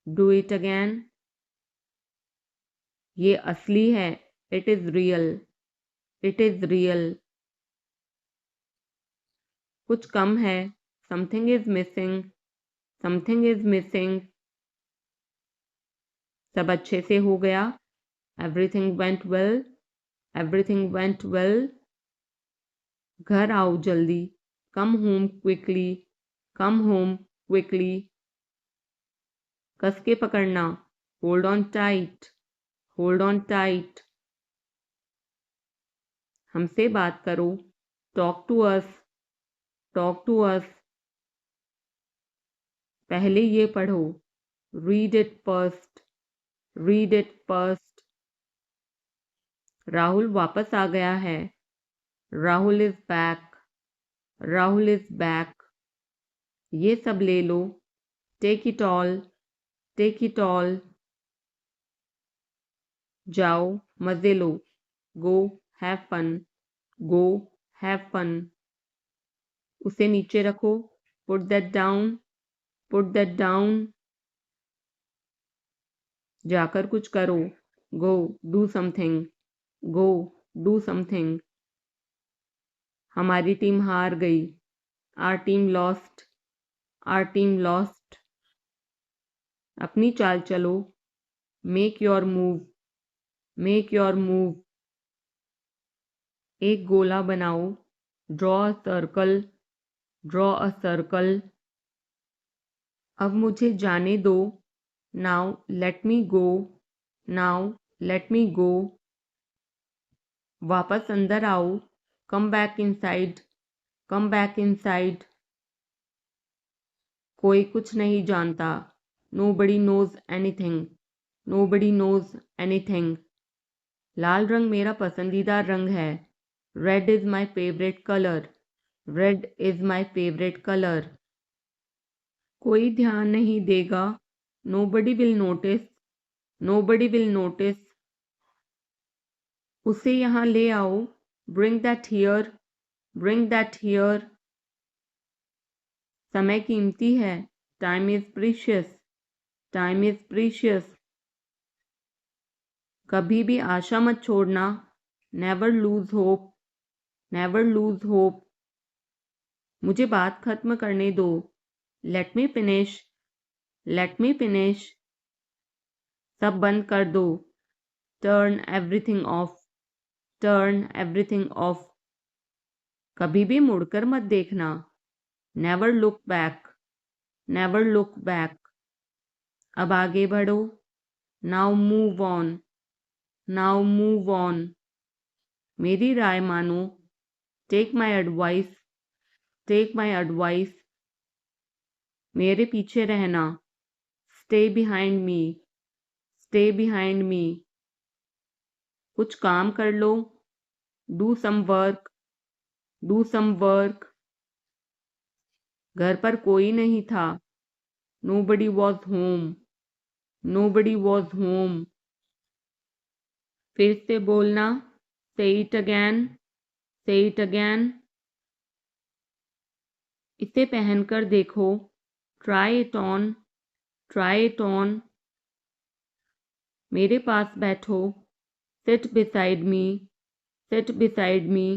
do it again. ये असली है, it is real, it is real. कुछ कम है, something is missing, something is missing. सब अच्छे से हो गया, everything went well, everything went well. घर आओ जल्दी, come home quickly, come home quickly. कस के पकड़ना, hold on tight, hold on tight. हमसे बात करो, talk to us, talk to us. पहले ये पढ़ो, read it first, read it first. Rahul वापस आ गया है, Rahul is back, Rahul is back. ये सब ले लो, take it all, take it all. जाओ मजे लो, go have fun, go have fun. उसे नीचे रखो, put that down, put that down. जाकर कुछ करो, go do something, go do something. हमारी टीम हार गई, our team lost, are team lost. अपनी चाल चलो, make your move, make your move. एक गोला बनाओ, draw a circle, draw a circle. अब मुझे जाने दो, now let me go, now let me go. वापस अंदर आओ, come back inside, come back inside. कोई कुछ नहीं जानता, nobody knows anything, nobody knows anything. लाल रंग मेरा पसंदीदा रंग है, red is my favourite colour, red is my favourite colour. कोई ध्यान नहीं देगा, nobody will notice, nobody will notice. उसे यहाँ ले आओ, bring that here, bring that here. समय कीमती है, time is precious, time is precious. कभी भी आशा मत छोड़ना, never lose hope, never lose hope. मुझे बात खत्म करने दो, let me finish, let me finish. सब बंद कर दो, turn everything of, turn everything of. कभी भी मुड़कर मत देखना, never look back, never look back. अब आगे बढ़ो, now move on, now move on. मेरी राय मानो, take my advice, take my advice. मेरे पीछे रहना, stay behind me, stay behind me. कुछ काम कर लो, do some work, do some work. घर पर कोई नहीं था, nobody was home, nobody was home. फिर से बोलना, say it again, say it again. इसे पहनकर देखो, try it on, try it on. मेरे पास बैठो, seat beside me, seat beside me.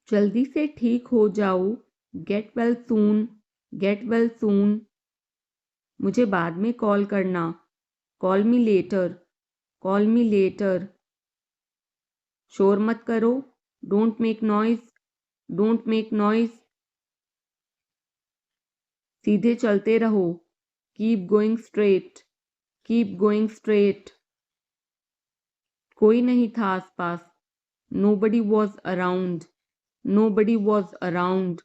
जल्दी से ठीक हो जाओ, get well soon, get well soon. मुझे बाद में कॉल करना, call me later, call me later. शोर मत करो, don't make noise, don't make noise. सीधे चलते रहो, keep going straight, keep going straight. कोई नहीं था आसपास, nobody was around, nobody was around.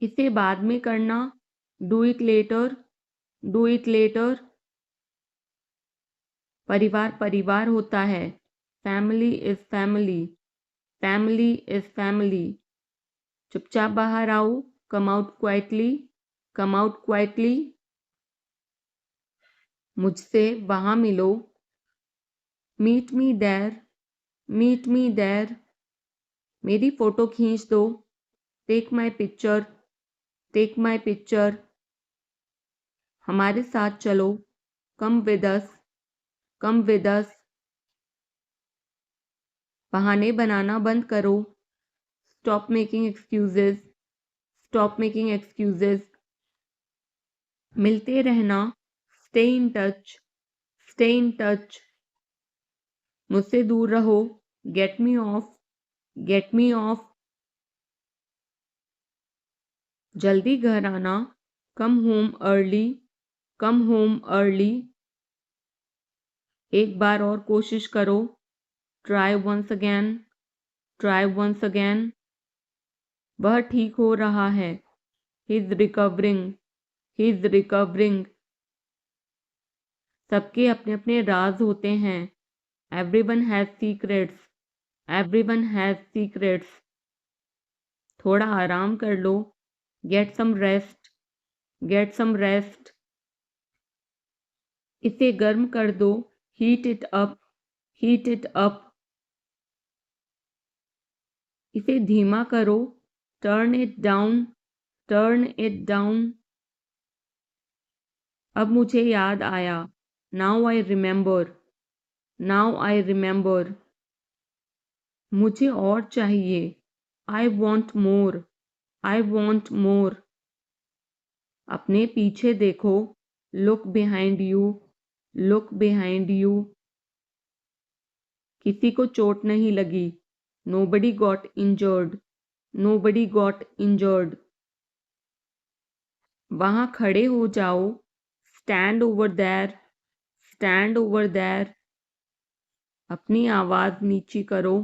इसे बाद में करना, do it later, do it later. परिवार परिवार होता है, family is family, family is family. चुपचाप बाहर आओ, come out quietly, come out quietly. मुझसे वहाँ मिलो, meet me there, meet me there. मेरी फ़ोटो खींच दो, take my picture, take my picture. हमारे साथ चलो, come with us, come with us. बहाने बनाना बंद करो, stop making excuses, stop making excuses. मिलते रहना, stay in touch, stay in touch. मुझसे दूर रहो, get me off, get me off. जल्दी घर आना, come home early, come home early. एक बार और कोशिश करो, try once again, try once again. वह ठीक हो रहा है, he is recovering, he is recovering. सबके अपने अपने राज होते हैं, everyone has secrets, everyone has secrets. थोड़ा आराम कर लो, get some rest, get some rest. इसे गर्म कर दो, heat it up, heat it up. इसे धीमा करो, turn it down, turn it down. अब मुझे याद आया, now I remember, now I remember. मुझे और चाहिए, I want more, I want more. अपने पीछे देखो, look behind you, look behind you. किसी को चोट नहीं लगी, nobody got injured, nobody got injured. वहाँ खड़े हो जाओ, stand over there, stand over there. अपनी आवाज़ नीची करो,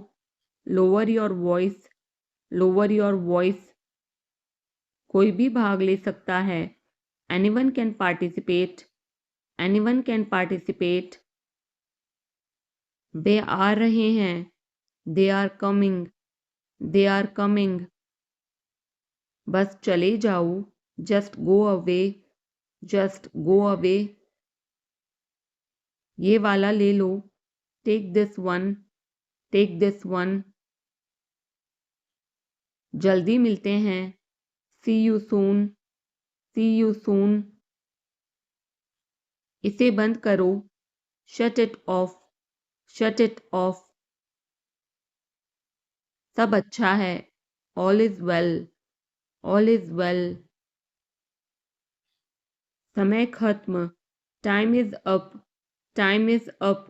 lower your voice, lower your voice. कोई भी भाग ले सकता है, anyone can participate, anyone can participate. वे आ रहे हैं, they are coming, they are coming. बस चले जाओ, just go away, just go away. ये वाला ले लो, take this one, take this one. जल्दी मिलते हैं, see you soon, C you soon. इसे बंद करो, shut it off, shut it off. सब अच्छा है, all is well, all is well. समय खत्म, time is up, time is up.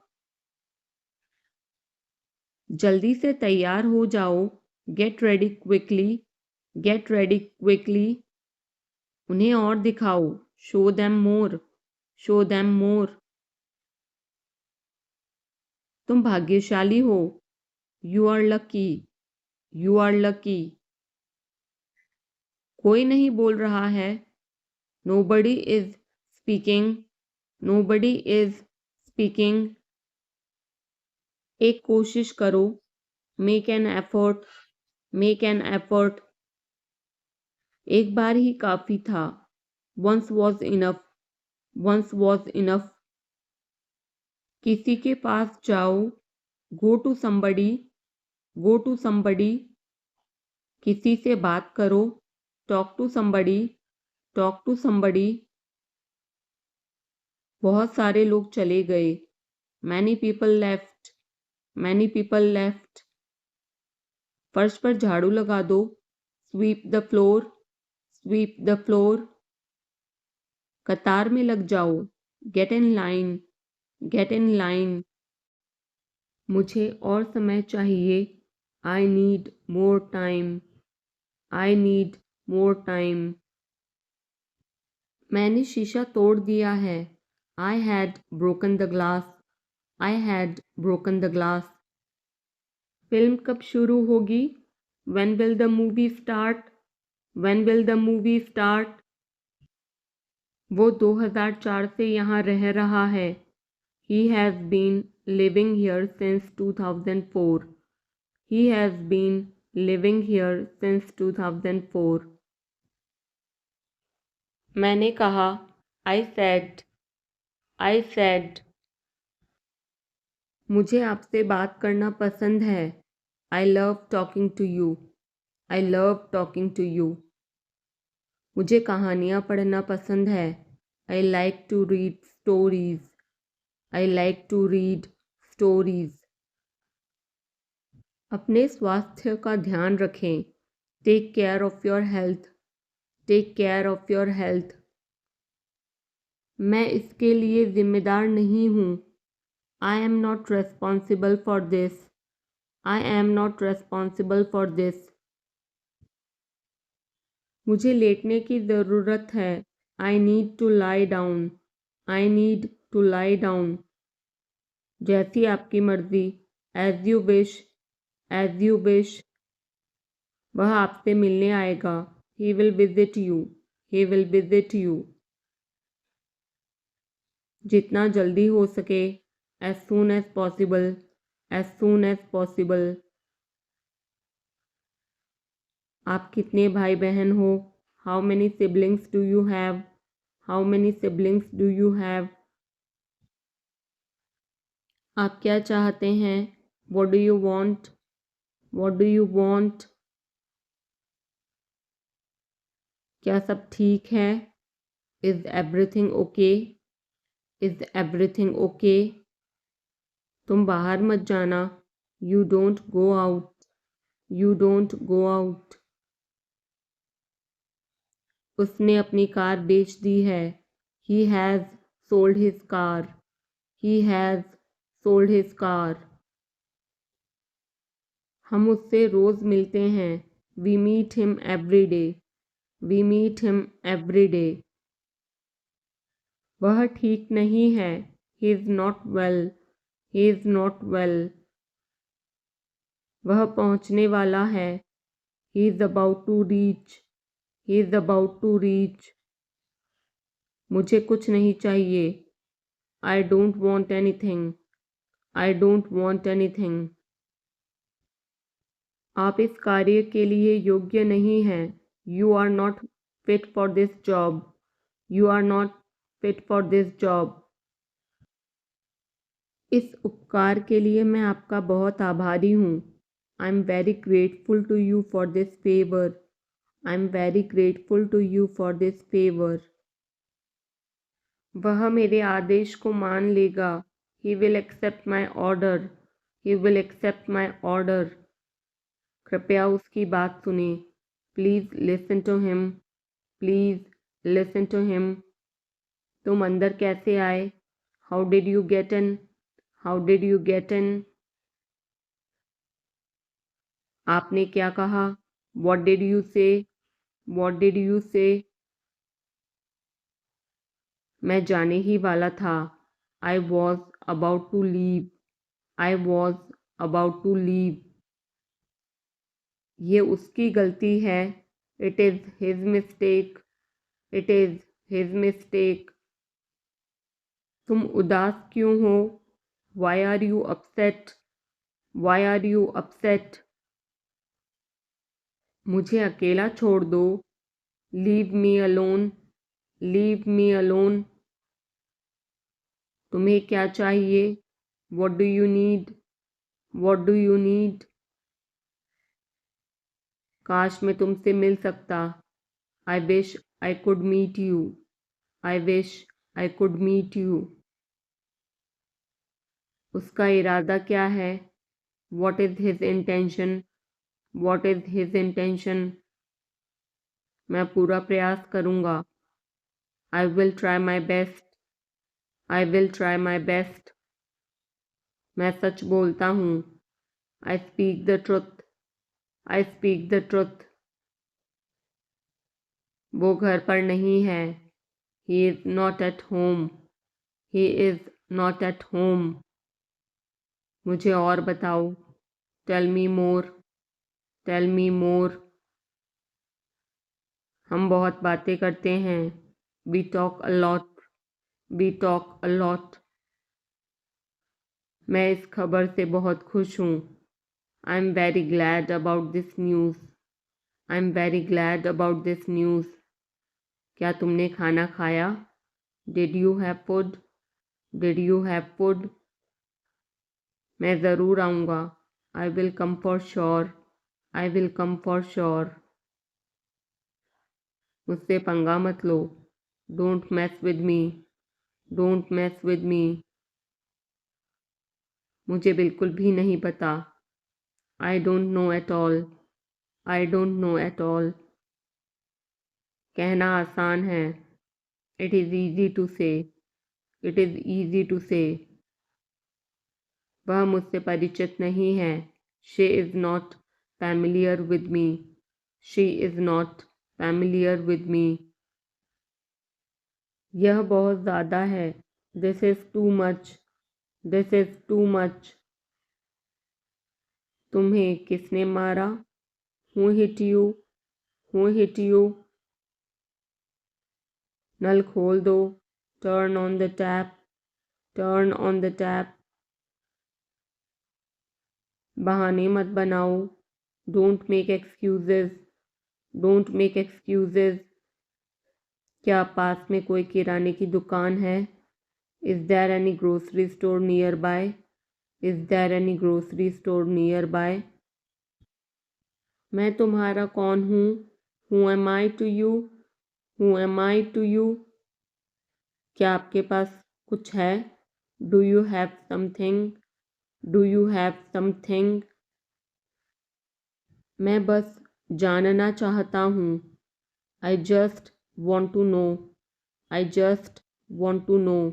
जल्दी से तैयार हो जाओ, get ready quickly, get ready quickly. उन्हें और दिखाओ, show them more, show them more. तुम भाग्यशाली हो, you are lucky, you are lucky. कोई नहीं बोल रहा है, nobody is speaking, nobody is speaking. एक कोशिश करो, make an effort, make an effort. एक बार ही काफ़ी था, once was enough, once was enough. किसी के पास जाओ, go to somebody, go to somebody. किसी से बात करो, talk to somebody, talk to somebody. बहुत सारे लोग चले गए, many people left, many people left. फर्श पर झाड़ू लगा दो, sweep the floor, sweep the floor. कतार में लग जाओ, get in line, get in line. मुझे और समय चाहिए, I need more time, I need more time. मैंने शीशा तोड़ दिया है, I had broken the glass, I had broken the glass. Film कब शुरू होगी, when will the movie start, when will the movie start. वो 2004 से यहाँ रह रहा है, he has been living here since 2004, he has been living here since 2004. मैंने कहा, I said, मुझे आपसे बात करना पसंद है, I love talking to you, I love talking to you. मुझे कहानियाँ पढ़ना पसंद है, I like to read stories, I like to read stories. अपने स्वास्थ्य का ध्यान रखें, take care of your health, take care of your health. मैं इसके लिए जिम्मेदार नहीं हूँ, I am not responsible for this, I am not responsible for this. मुझे लेटने की ज़रूरत है, I need to lie down, I need to lie down. जैसी आपकी मर्ज़ी, as you wish, as you wish. वह आपसे मिलने आएगा, he will visit you, he will visit you. जितना जल्दी हो सके, as soon as possible, as soon as possible. आप कितने भाई बहन हो, how many siblings do you have, how many siblings do you have. आप क्या चाहते हैं, what do you want, what do you want. क्या सब ठीक है, is everything okay, is everything okay. तुम बाहर मत जाना, you don't go out, you don't go out. उसने अपनी कार बेच दी है, he has sold his car, he has sold his car. हम उससे रोज़ मिलते हैं, we meet him every day, we meet him every day. वह ठीक नहीं है, he is not well, he is not well. वह पहुंचने वाला है, he is about to reach, he is about to reach. मुझे कुछ नहीं चाहिए, I don't want anything, I don't want anything. आप इस कार्य के लिए योग्य नहीं हैं, you are not fit for this job, you are not fit for this job. इस उपकार के लिए मैं आपका बहुत आभारी हूँ, I am very grateful to you for this favor, I am very grateful to you for this favor. वह मेरे आदेश को मान लेगा, he will accept my order, he will accept my order. कृपया उसकी बात सुने, please listen to him, please listen to him. तुम अंदर कैसे आए, how did you get in, how did you get in. आपने क्या कहा, what did you say, what did you say. मैं जाने ही वाला था, I was about to leave, I was about to leave. ये उसकी गलती है, it is his mistake, it is his mistake. तुम उदास क्यों हो, why are you upset, why are you upset. मुझे अकेला छोड़ दो, leave me alone, leave me alone. तुम्हें क्या चाहिए, what do you need, what do you need. काश मैं तुमसे मिल सकता, I wish I could meet you, I wish I could meet you. उसका इरादा क्या है, what is his intention, what is his intention. मैं पूरा प्रयास करूँगा, I will try my best, I will try my best. मैं सच बोलता हूँ, I speak the truth, I speak the truth. वो घर पर नहीं है, he is not at home, he is not at home. मुझे और बताओ, tell me more, tell me more. हम बहुत बातें करते हैं, we talk a lot, we talk a lot. मैं इस खबर से बहुत खुश हूँ, I'm very glad about this news. I'm very glad about this news. क्या तुमने खाना खाया? Did you have food? Did you have food? मैं ज़रूर आऊँगा. I will come for sure. I will come for sure. मुझसे पंगा मत लो. Don't mess with me. Don't mess with me. मुझे बिल्कुल भी नहीं पता. I don't know at all. I don't know at all. कहना आसान है. It is easy to say. It is easy to say. वह मुझसे परिचित नहीं है. She is not familiar with me. She is not familiar with me. यह बहुत ज़्यादा है. This is too much. This is too much. तुम्हें किसने मारा? Who hit you? Who hit you? नल खोल दो. Turn on the tap. Turn on the tap. बहाने मत बनाओ. Don't make excuses. Don't make excuses. क्या पास में कोई किराने की दुकान है? Is there any grocery store nearby? Is there any grocery store nearby? मैं तुम्हारा कौन हूँ? Who am I to you? Who am I to you? क्या आपके पास कुछ है? Do you have something? Do you have something? मैं बस जानना चाहता हूँ. I just want to know. I just want to know.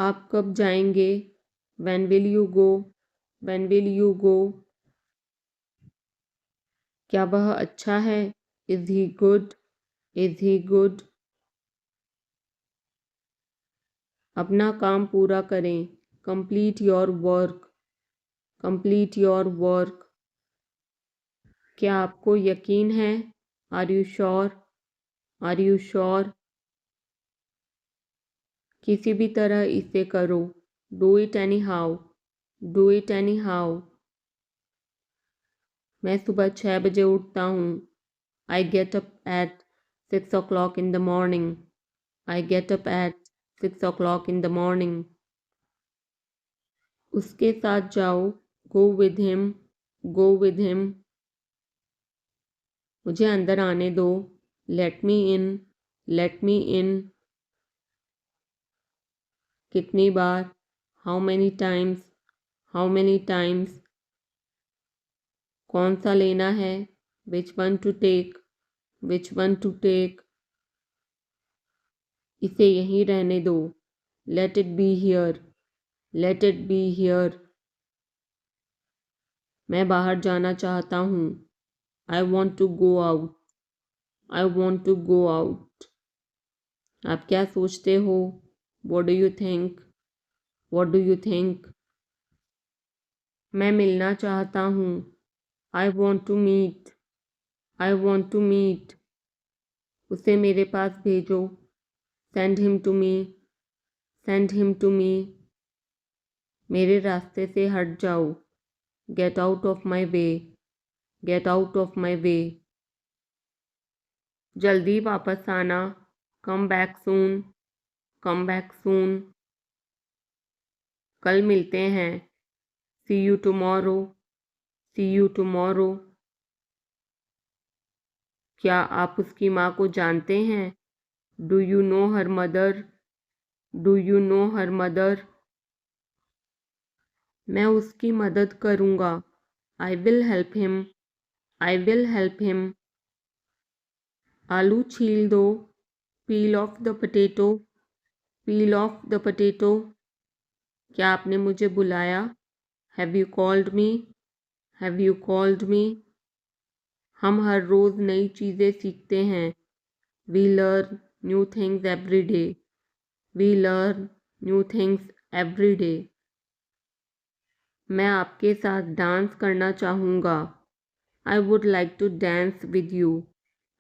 आप कब जाएंगे? When will you go? When will you go? क्या वह अच्छा है? Is he good? Is he good? अपना काम पूरा करें. Complete your work. Complete your work. क्या आपको यकीन है? Are you sure? Are you sure? किसी भी तरह इसे करो. Do it anyhow. Do it anyhow. मैं सुबह 6 बजे उठता हूँ. I get up at 6 o'clock in the morning. I get up at 6 o'clock in the morning. उसके साथ जाओ. Go with him. Go with him. मुझे अंदर आने दो. Let me in. Let me in. कितनी बार? How many times? How many times? कौन सा लेना है? Which one to take? Which one to take? इसे यहीं रहने दो. Let it be here. Let it be here. मैं बाहर जाना चाहता हूँ. I want to go out. I want to go out. आप क्या सोचते हो? What do you think? What do you think? मैं मिलना चाहता हूँ. I want to meet. I want to meet. उसे मेरे पास भेजो. Send him to me. Send him to me. मेरे रास्ते से हट जाओ. Get out of my way. Get out of my way. जल्दी वापस आना. Come back soon. Come back soon. कल मिलते हैं. See you tomorrow. See you tomorrow. क्या आप उसकी माँ को जानते हैं? Do you know her mother? Do you know her mother? मैं उसकी मदद करूँगा. I will help him. I will help him. आलू छील दो. Peel off the potato. Peel off the potato. क्या आपने मुझे बुलाया? Have you called me? Have you called me? हम हर रोज़ नई चीज़ें सीखते हैं. We learn new things every day. We learn new things every day. मैं आपके साथ डांस करना चाहूँगा. I would like to dance with you.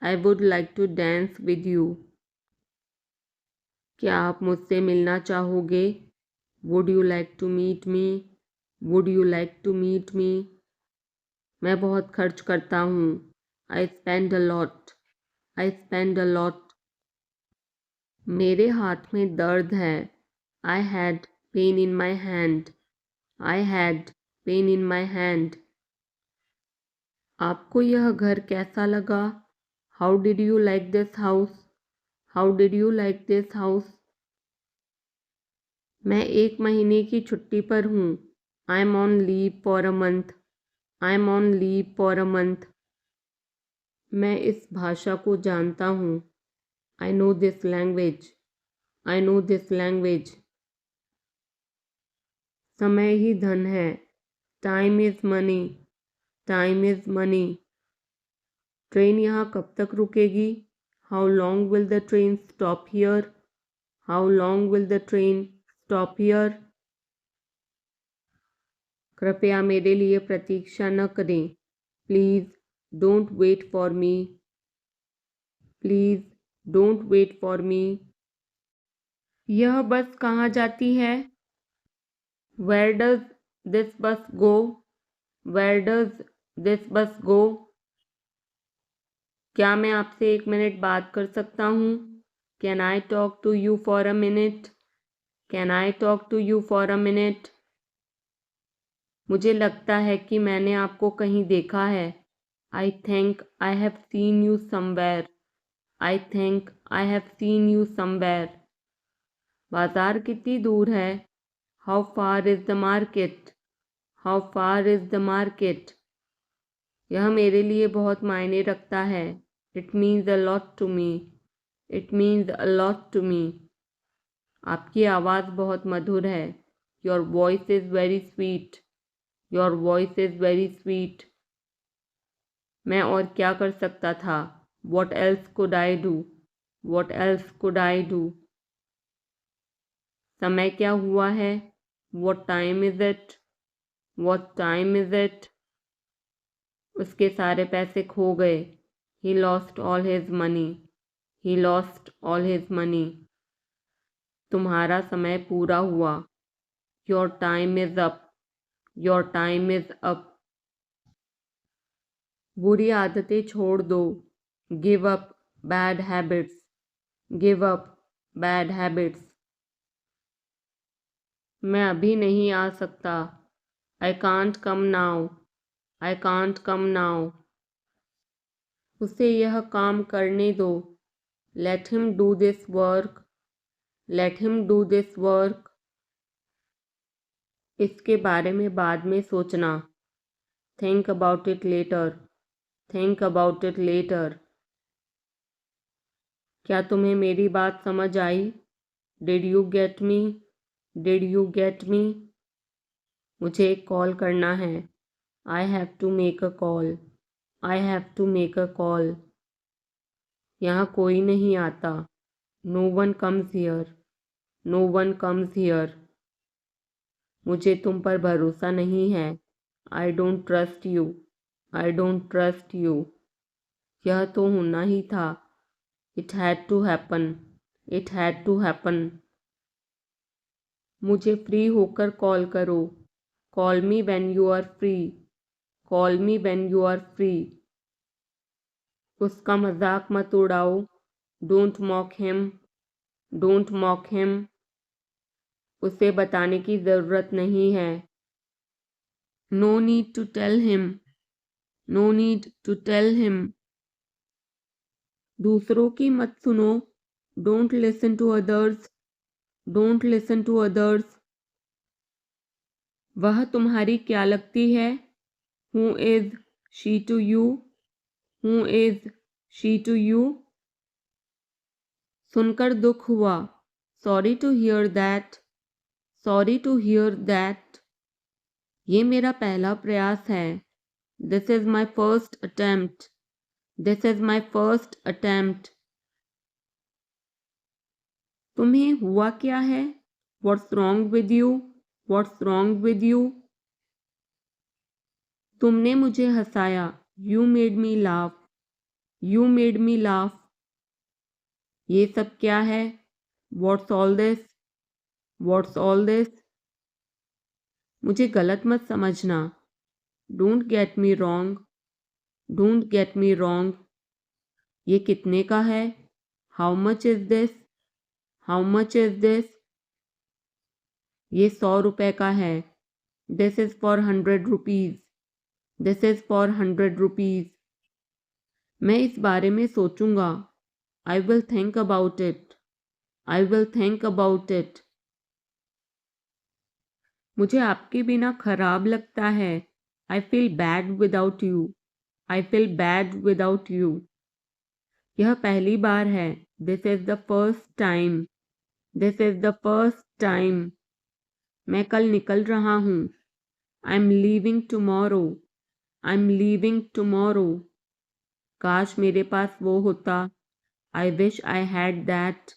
I would like to dance with you. क्या आप मुझसे मिलना चाहोगे? Would you like to meet me? Would you like to meet me? मैं बहुत खर्च करता हूँ। I spend a lot. I spend a lot. मेरे हाथ में दर्द है। I had pain in my hand. I had pain in my hand. आपको यह घर कैसा लगा? How did you like this house? How did you like this house? मैं 1 महीने की छुट्टी पर हूँ। I am on leave for a month. I am on leave for a month. मैं इस भाषा को जानता हूँ। I know this language. I know this language. समय ही धन है। Time is money. Time is money. Train यहाँ कब तक रुकेगी? How long will the train stop here? How long will the train stop here? कृपया मेरे लिए प्रतीक्षा न करें। Please don't wait for me. Please don't wait for me. यह बस कहाँ जाती है? वेयर डज दिस बस गो? वेयर डज दिस बस गो? क्या मैं आपसे 1 मिनट बात कर सकता हूँ? Can I talk to you for a minute? Can I talk to you for a minute? मुझे लगता है कि मैंने आपको कहीं देखा है। I think I have seen you somewhere. I think I have seen you somewhere. बाजार कितनी दूर है? How far is the market? How far is the market? यह मेरे लिए बहुत मायने रखता है। It means a lot to me. It means a lot to me. आपकी आवाज़ बहुत मधुर है। Your voice is very sweet. Your voice is very sweet. मैं और क्या कर सकता था? What else could I do? What else could I do? समय क्या हुआ है? What time is it? What time is it? उसके सारे पैसे खो गए। He lost all his money. He lost all his money. तुम्हारा समय पूरा हुआ। Your time is up. Your time is up. बुरी आदतें छोड़ दो। Give up bad habits. Give up bad habits. मैं अभी नहीं आ सकता। I can't come now. I can't come now. उसे यह काम करने दो। Let him do this work. Let him do this work. इसके बारे में बाद में सोचना। Think about it later. Think about it later. क्या तुम्हें मेरी बात समझ आई? Did you get me? Did you get me? मुझे एक कॉल करना है। I have to make a call. I have to make a call. यहाँ कोई नहीं आता। No one comes here. No one comes here. मुझे तुम पर भरोसा नहीं है। I don't trust you. I don't trust you. यह तो होना ही था। It had to happen. It had to happen. मुझे फ्री होकर कॉल करो। Call me when you are free. Call me when you are free. उसका मजाक मत उड़ाओ। Don't mock him. Don't mock him. उसे बताने की ज़रूरत नहीं है। No need to tell him. No need to tell him. दूसरों की मत सुनो। Don't listen to others. Don't listen to others. वह तुम्हारी क्या लगती है? Who is she to you? Who is she to you? सुनकर दुख हुआ। Sorry to hear that. Sorry to hear that. ये मेरा पहला प्रयास है। This is my first attempt. This is my first attempt. तुम्हें हुआ क्या है? What's wrong with you? What's wrong with you? तुमने मुझे हंसाया। You made me laugh. You made me laugh. ये सब क्या है? What's all this? What's all this? मुझे गलत मत समझना। Don't get me wrong, don't get me wrong. ये कितने का है? How much is this, how much is this. ये 100 रुपए का है। This is for 100 rupees, this is for 100 rupees. मैं इस बारे में सोचूंगा। I will think about it, I will think about it. मुझे आपके बिना खराब लगता है। I feel bad without you, I feel bad without you. यह पहली बार है। This is the first time, this is the first time. मैं कल निकल रहा हूँ। I am leaving tomorrow, I am leaving tomorrow. काश मेरे पास वो होता। I wish I had that,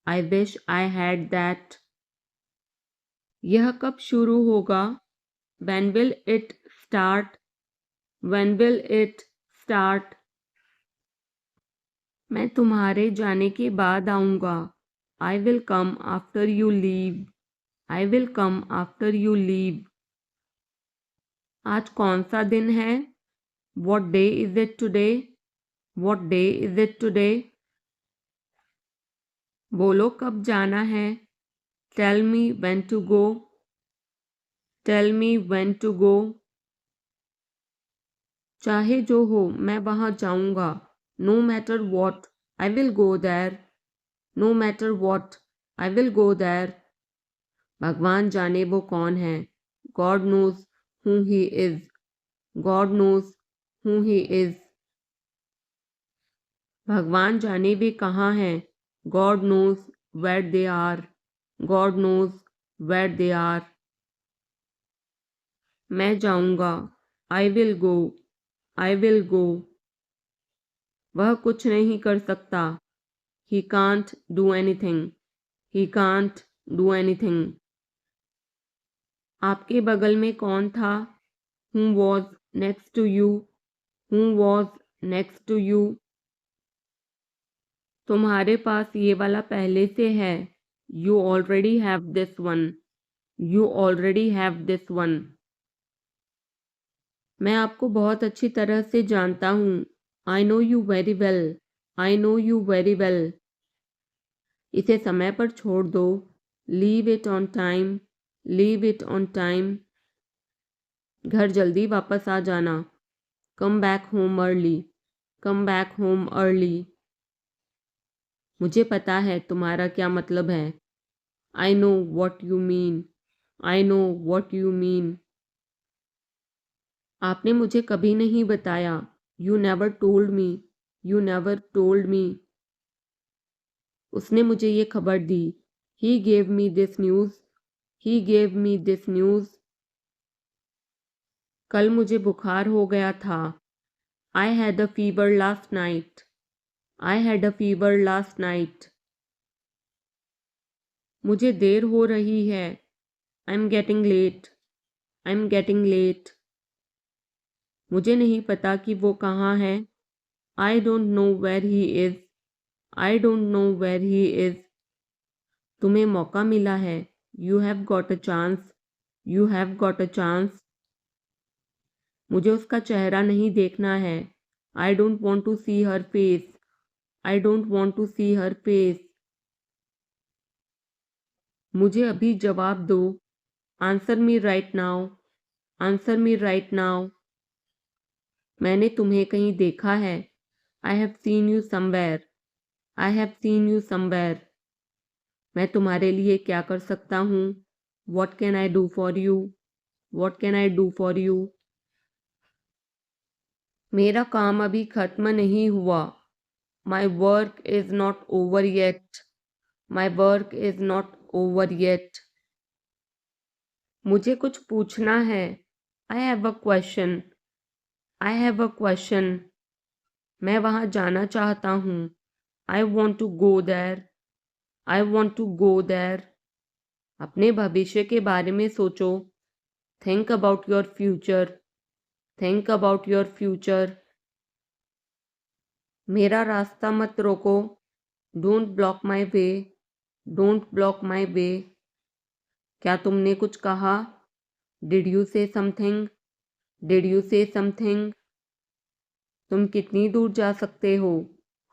I wish I had that. यह कब शुरू होगा? When will it start? When will it start? मैं तुम्हारे जाने के बाद आऊँगा। I will come after you leave, I will come after you leave। आज कौन सा दिन है? What day is it today? What day is it today? बोलो कब जाना है? Tell me when to go, tell me when to go। चाहे जो हो मैं वहाँ जाऊँगा। No matter what, I will go there, no matter what, I will go there। भगवान जाने वो कौन है। God knows who he is, God knows who he is। भगवान जाने वे कहाँ हैं। God knows where they are, God knows where they are। मैं जाऊँगा। I will go, I will go। वह कुछ नहीं कर सकता। He can't do anything, he can't do anything। आपके बगल में कौन था? Who was next to you, who was next to you। तुम्हारे पास ये वाला पहले से है। You already have this one, you already have this one। मैं आपको बहुत अच्छी तरह से जानता हूँ। I know you very well, I know you very well। इसे समय पर छोड़ दो। Leave it on time, leave it on time। घर जल्दी वापस आ जाना। Come back home early, come back home early। मुझे पता है तुम्हारा क्या मतलब है। I know what you mean, I know what you mean। आपने मुझे कभी नहीं बताया। You never told me, you never told me। उसने मुझे ये खबर दी। He gave me this news, he gave me this news। कल मुझे बुखार हो गया था। I had a fever last night, I had a fever last night। मुझे देर हो रही है। I'm getting late, I'm getting late। मुझे नहीं पता कि वो कहाँ है। I don't know where he is, I don't know where he is। तुम्हें मौका मिला है। You have got a chance, you have got a chance। मुझे उसका चेहरा नहीं देखना है। I don't want to see her face, I don't want to see her face। मुझे अभी जवाब दो। Answer me right now, answer me right now। मैंने तुम्हें कहीं देखा है। I have seen you somewhere, I have seen you somewhere। मैं तुम्हारे लिए क्या कर सकता हूँ? What can I do for you, what can I do for you। मेरा काम अभी खत्म नहीं हुआ। My work is not over yet, my work is not over yet। मुझे कुछ पूछना है। I have a question, I have a question। मैं वहाँ जाना चाहता हूँ। I want to go there, I want to go there। अपने भविष्य के बारे में सोचो। Think about your future, think about your future। मेरा रास्ता मत रोको। Don't block my way, don't block my way। क्या तुमने कुछ कहा? Did you say something? Did you say something? तुम कितनी दूर जा सकते हो?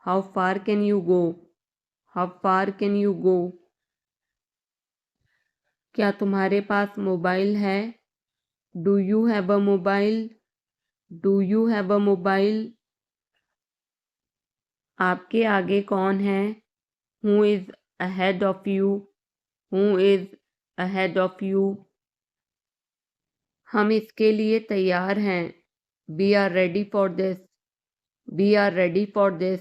How far can you go? How far can you go? क्या तुम्हारे पास मोबाइल है? Do you have a mobile? Do you have a mobile? आपके आगे कौन है? Who is ahead of you? Who is ahead of you? हम इसके लिए तैयार हैं। We are ready for this. We are ready for this.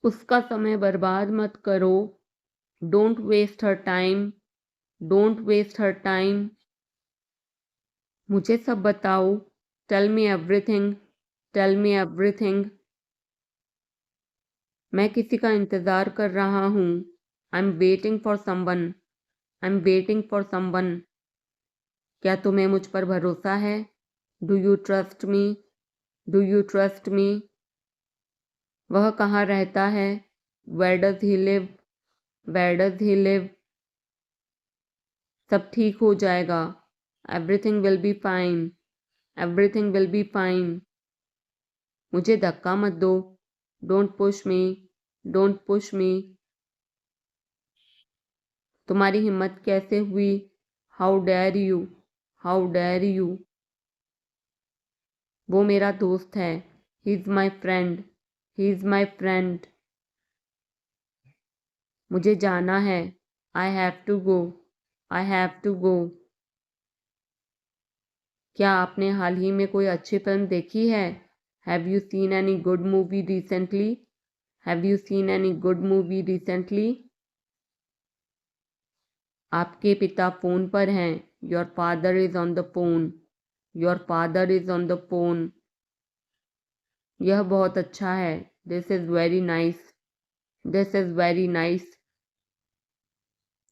उसका समय बर्बाद मत करो। Don't waste her time. Don't waste her time. मुझे सब बताओ। Tell me everything. Tell me everything. मैं किसी का इंतज़ार कर रहा हूँ। I am waiting for someone. I am waiting for someone. क्या तुम्हें मुझ पर भरोसा है? Do you trust me? Do you trust me? वह कहाँ रहता है? Where does he live? Where does he live? सब ठीक हो जाएगा। Everything will be fine. Everything will be fine. मुझे धक्का मत दो। Don't push me. Don't push me. तुम्हारी हिम्मत कैसे हुई? How dare you? How dare you? वो मेरा दोस्त है। He is my friend. He is my friend. मुझे जाना है। I have to go. I have to go. क्या आपने हाल ही में कोई अच्छी फिल्म देखी है? Have you seen any good movie recently? Have you seen any good movie recently? आपके पिता फ़ोन पर हैं। Your father is on the phone. Your father is on the phone. यह बहुत अच्छा है। This is very nice. This is very nice.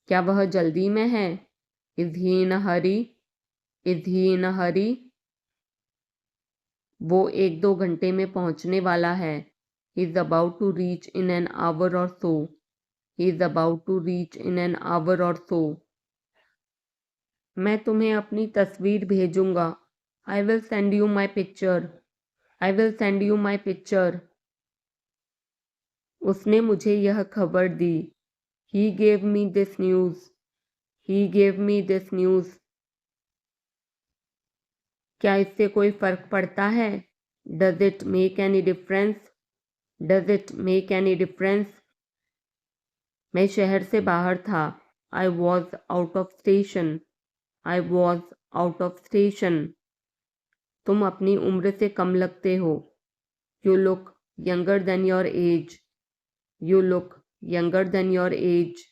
क्या वह जल्दी में है? Is he in a hurry? Is he in a hurry? वो 1-2 घंटे में पहुंचने वाला है। He is about to reach in an hour or so. He is about to reach in an hour or so. मैं तुम्हें अपनी तस्वीर भेजूंगा। I will send you my picture. I will send you my picture. उसने मुझे यह खबर दी। He gave me this news. He gave me this news. क्या इससे कोई फ़र्क पड़ता है? Does it make any difference? Does it make any difference? मैं शहर से बाहर था। I was out of station. I was out of station. तुम अपनी उम्र से कम लगते हो। You look younger than your age. You look younger than your age.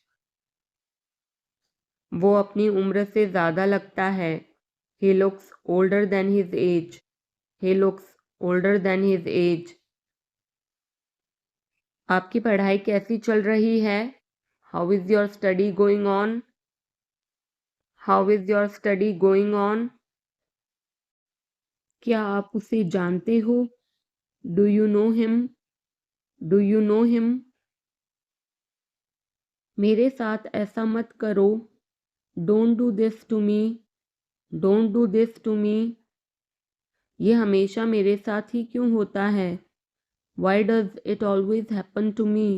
वो अपनी उम्र से ज़्यादा लगता है। He looks older than his age. He looks older than his age. आपकी पढ़ाई कैसी चल रही है? How is your study going on? How is your study going on? क्या आप उसे जानते हो? Do you know him? Do you know him? मेरे साथ ऐसा मत करो। Don't do this to me. Don't do this to me. ये हमेशा मेरे साथ ही क्यों होता है? Why does it always happen to me?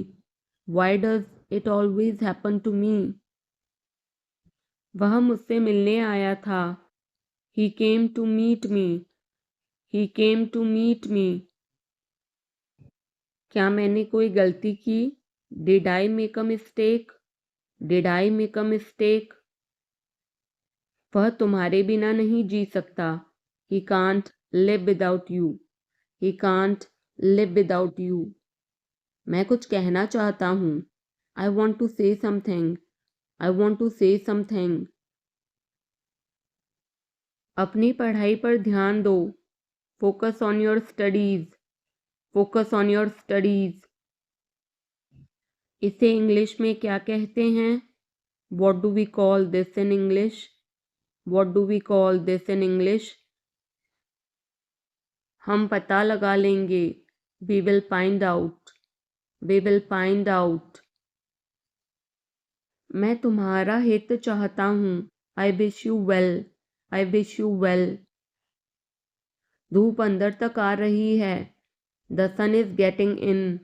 Why does it always happen to me? वह मुझसे मिलने आया था। He came to meet me. He came to meet me. क्या मैंने कोई गलती की? Did I make a mistake? Did I make a mistake? वह तुम्हारे बिना नहीं जी सकता। He can't live without you. He can't live without you. मैं कुछ कहना चाहता हूँ। I want to say something. I want to say something. अपनी पढ़ाई पर ध्यान दो। Focus on your studies. Focus on your studies. इसे इंग्लिश में क्या कहते हैं? What do we call this in English? What do we call this in English? हम पता लगा लेंगे। We will find out. We will find out. मैं तुम्हारा हित चाहता हूँ। I wish you well. I wish you well. धूप अंदर तक आ रही है। The sun is getting in.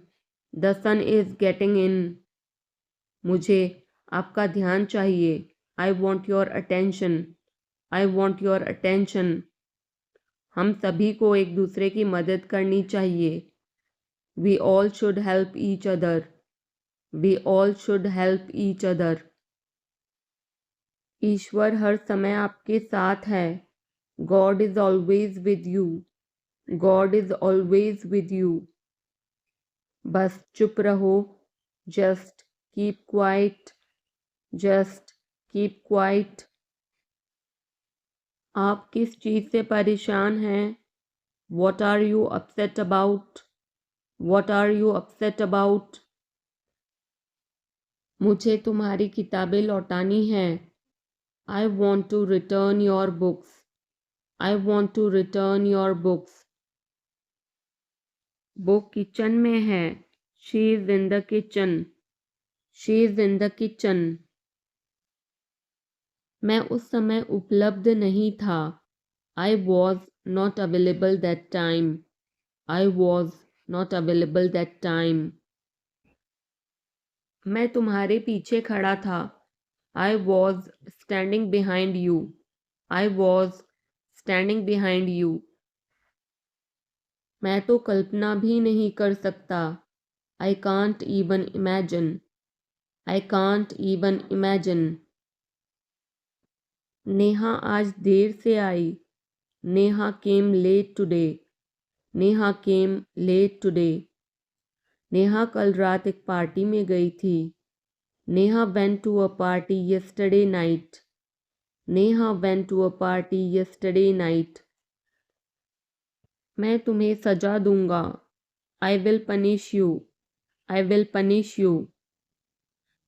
The sun is getting in. मुझे आपका ध्यान चाहिए। I want your attention. I want your attention. हम सभी को एक दूसरे की मदद करनी चाहिए। We all should help each other. We all should help each other. ईश्वर हर समय आपके साथ है। God is always with you. God is always with you. बस चुप रहो। Just keep quiet. Just keep quiet. आप किस चीज़ से परेशान हैं? What are you upset about? What are you upset about? मुझे तुम्हारी किताबें लौटानी हैं। I want to return your books. I want to return your books. वो किचन में है। She is in the kitchen. She is in the kitchen. मैं उस समय उपलब्ध नहीं था। I was not available that time. I was not available that time. मैं तुम्हारे पीछे खड़ा था। I was standing behind you. I was standing behind you. मैं तो कल्पना भी नहीं कर सकता। I can't even imagine. I can't even imagine. Neha आज देर से आई। Neha came late today. Neha came late today. Neha कल रात एक पार्टी में गई थी। Neha went to a party yesterday night. Neha went to a party yesterday night. मैं तुम्हें सजा दूंगा। I will punish you. I will punish you.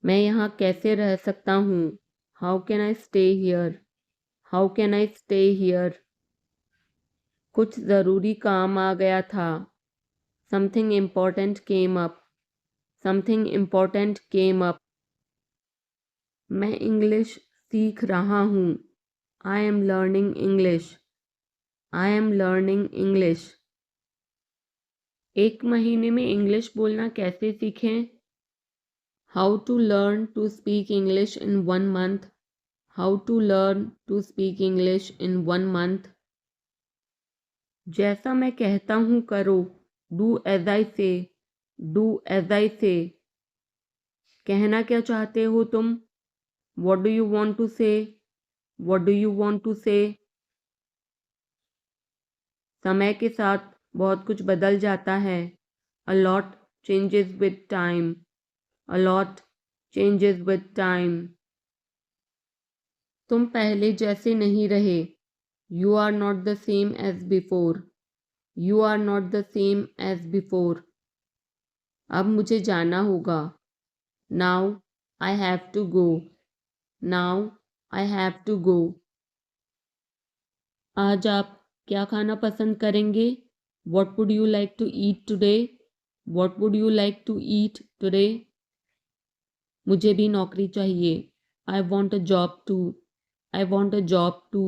मैं यहाँ कैसे रह सकता हूँ? How can I stay here? How can I stay here? कुछ ज़रूरी काम आ गया था। Something important came up. Something important came up. मैं इंग्लिश सीख रहा हूँ। I am learning English. I am learning English. एक महीने में इंग्लिश बोलना कैसे सीखें? How to learn to speak English in 1 month. How to learn to speak English in 1 month. जैसा मैं कहता हूँ करो। डू एज आई से। डू एज आई से। कहना क्या चाहते हो तुम? What do you want to say? What do you want to say? समय के साथ बहुत कुछ बदल जाता है। A lot changes with time. A lot changes with time. तुम पहले जैसे नहीं रहे। You are not the same as before. You are not the same as before. अब मुझे जाना होगा। Now I have to go. Now I have to go. आज आप क्या खाना पसंद करेंगे? What would you like to eat today? What would you like to eat today? मुझे भी नौकरी चाहिए। I want a job too. I want a job too.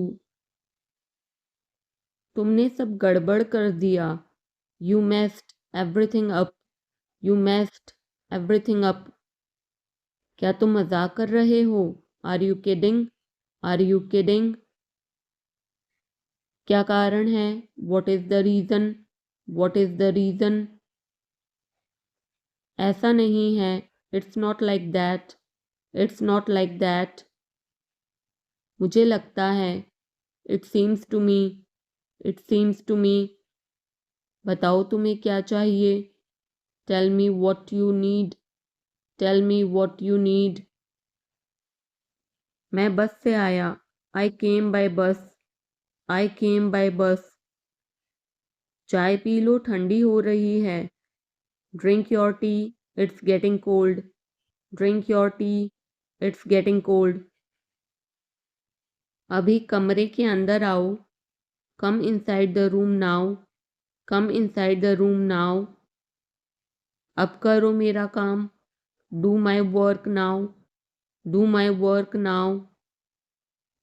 तुमने सब गड़बड़ कर दिया। You messed everything up. You messed everything up. क्या तुम मजाक कर रहे हो? Are you kidding? Are you kidding? क्या कारण है? What is the reason? What is the reason? ऐसा नहीं है। It's not like that. It's not like that. मुझे लगता है। It seems to me. It seems to me. बताओ तुम्हें क्या चाहिए? Tell me what you need. Tell me what you need. मैं बस से आया। आई केम बाय बस। आई केम बाय बस। चाय पी लो, ठंडी हो रही है। Drink your tea. It's getting cold. Drink your tea. It's getting cold. अभी कमरे के अंदर आओ। Come inside the room now. Come inside the room now. अब करो मेरा काम। Do my work now. Do my work now.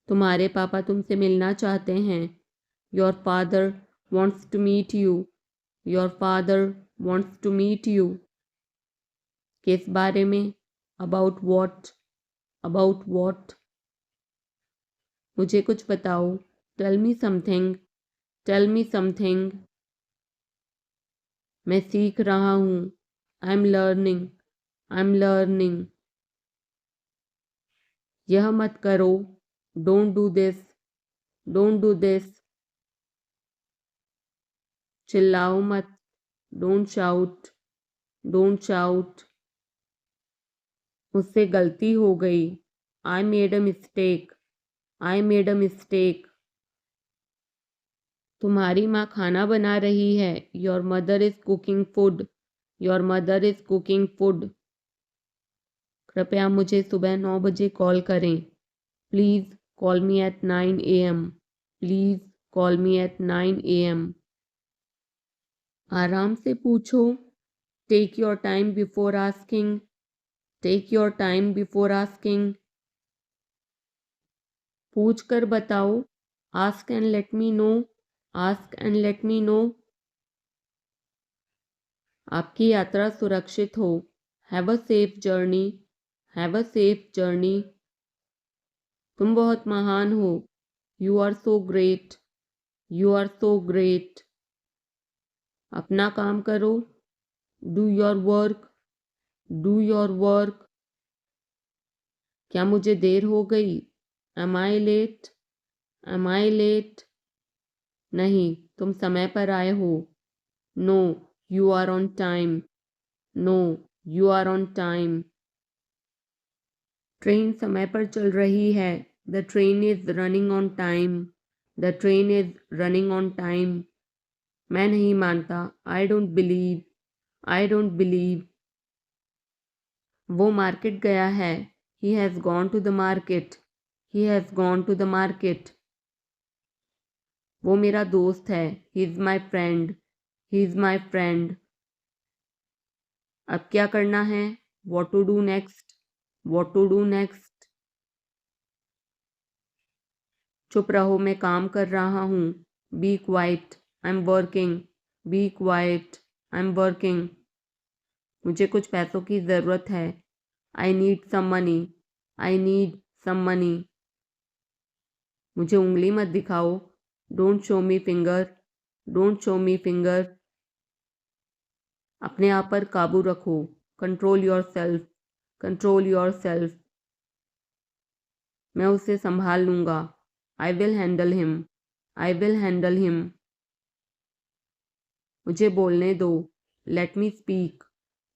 तुम्हारे पापा तुमसे मिलना चाहते हैं। Your father wants to meet you. Your father wants to meet you. किस बारे में? About what. About what. मुझे कुछ बताओ। Tell me something. Tell me something. मैं सीख रहा हूँ। I am learning. I am learning. यह मत करो। Don't do this. Don't do this. चिल्लाओ मत। Don't shout. Don't shout. मुझसे गलती हो गई। I made a mistake. I made a mistake. तुम्हारी माँ खाना बना रही है। Your mother is cooking food. Your mother is cooking food. कृपया मुझे सुबह 9 बजे कॉल करें। Please call me at 9 AM। Please call me at 9 AM। आराम से पूछो। Take your time before asking. Take your time before asking. पूछ कर बताओ। Ask and let me know. Ask and let me know. आपकी यात्रा सुरक्षित हो। Have a safe journey. Have a safe journey. तुम बहुत महान हो। You are so great. You are so great. अपना काम करो। Do your work. Do your work. क्या मुझे देर हो गई? Am I late? Am I late? नहीं, तुम समय पर आए हो। No, you are on time. No, you are on time. Train समय पर चल रही है। The train is running on time. The train is running on time. मैं नहीं मानता। I don't believe. I don't believe. वो मार्केट गया है। He has gone to the market. He has gone to the market. वो मेरा दोस्त है। He is my friend. He is my friend. अब क्या करना है? What to do next? What to do next? चुप रहो, मैं काम कर रहा हूँ। Be quiet. I am working. Be quiet. I am working. मुझे कुछ पैसों की ज़रूरत है। I need some money. I need some money. मुझे उंगली मत दिखाओ। Don't show me finger. Don't show me finger. अपने आप पर काबू रखो। Control your self. Control your self. मैं उसे संभाल लूँगा। I will handle him. I will handle him. मुझे बोलने दो। Let me speak.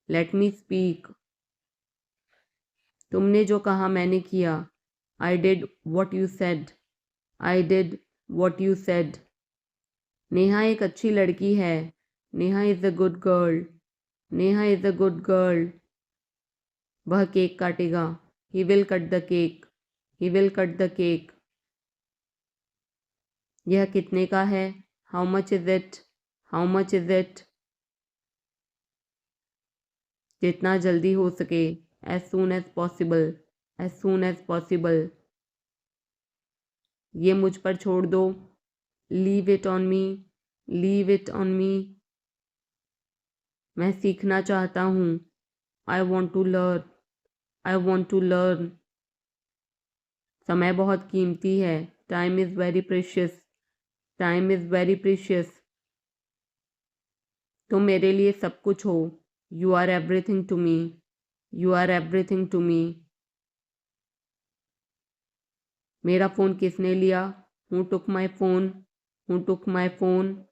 Let me speak. तुमने जो कहा मैंने किया। I did what you said. I did what you said. Neha एक अच्छी लड़की है। Neha is a good girl. Neha is a good girl. वह केक काटेगा। He will cut the cake. He will cut the cake. यह कितने का है? How much is it? How much is it? जितना जल्दी हो सके। As soon as possible. As soon as possible. ये मुझ पर छोड़ दो। Leave it on me. Leave it on me. मैं सीखना चाहता हूँ। I want to learn. I want to learn. समय बहुत कीमती है। Time is very precious. Time is very precious. तुम मेरे लिए सब कुछ हो। You are everything to me. You are everything to me. मेरा फ़ोन किसने लिया? Who took my phone? Who took my phone?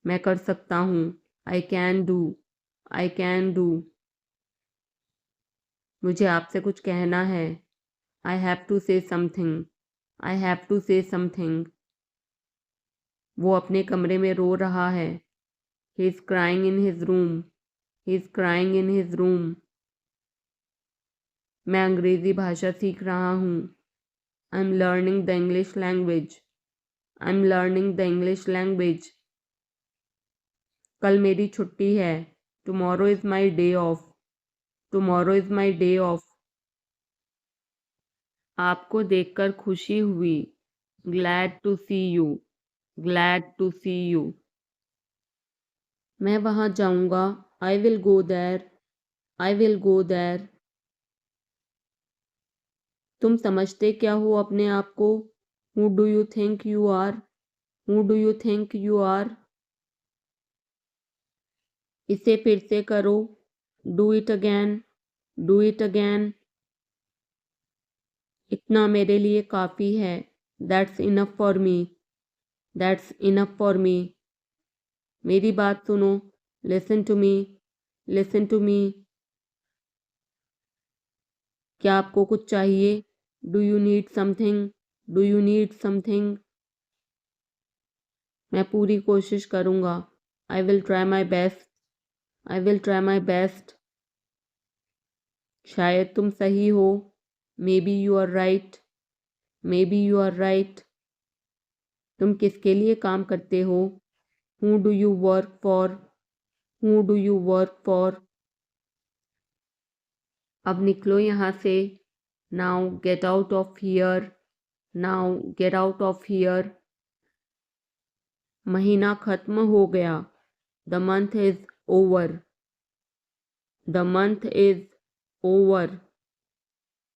मैं कर सकता हूँ। I can do. I can do. मुझे आपसे कुछ कहना है। I have to say something. I have to say something. वो अपने कमरे में रो रहा है। He is crying in his room. He is crying in his room. मैं अंग्रेज़ी भाषा सीख रहा हूँ। I am learning the English language. I am learning the English language. कल मेरी छुट्टी है। Tomorrow is my day off. Tomorrow is my day off. आपको देखकर खुशी हुई। Glad to see you. Glad to see you. मैं वहाँ जाऊँगा। I will go there. I will go there. तुम समझते क्या हो अपने आप को? Who do you think you are? Who do you think you are? इसे फिर से करो। Do it again. Do it again. इतना मेरे लिए काफ़ी है। That's enough for me. That's enough for me. मेरी बात सुनो। Listen to me. Listen to me. क्या आपको कुछ चाहिए? Do you need something? Do you need something? मैं पूरी कोशिश करूँगा। I will try my best. I will try my best. शायद तुम सही हो। Maybe you are right. Maybe you are right. तुम किसके लिए काम करते हो? Who do you work for? Who do you work for? अब निकलो यहाँ से। Now get out of here. Now get out of here. महीना खत्म हो गया। The month is over. The month is over.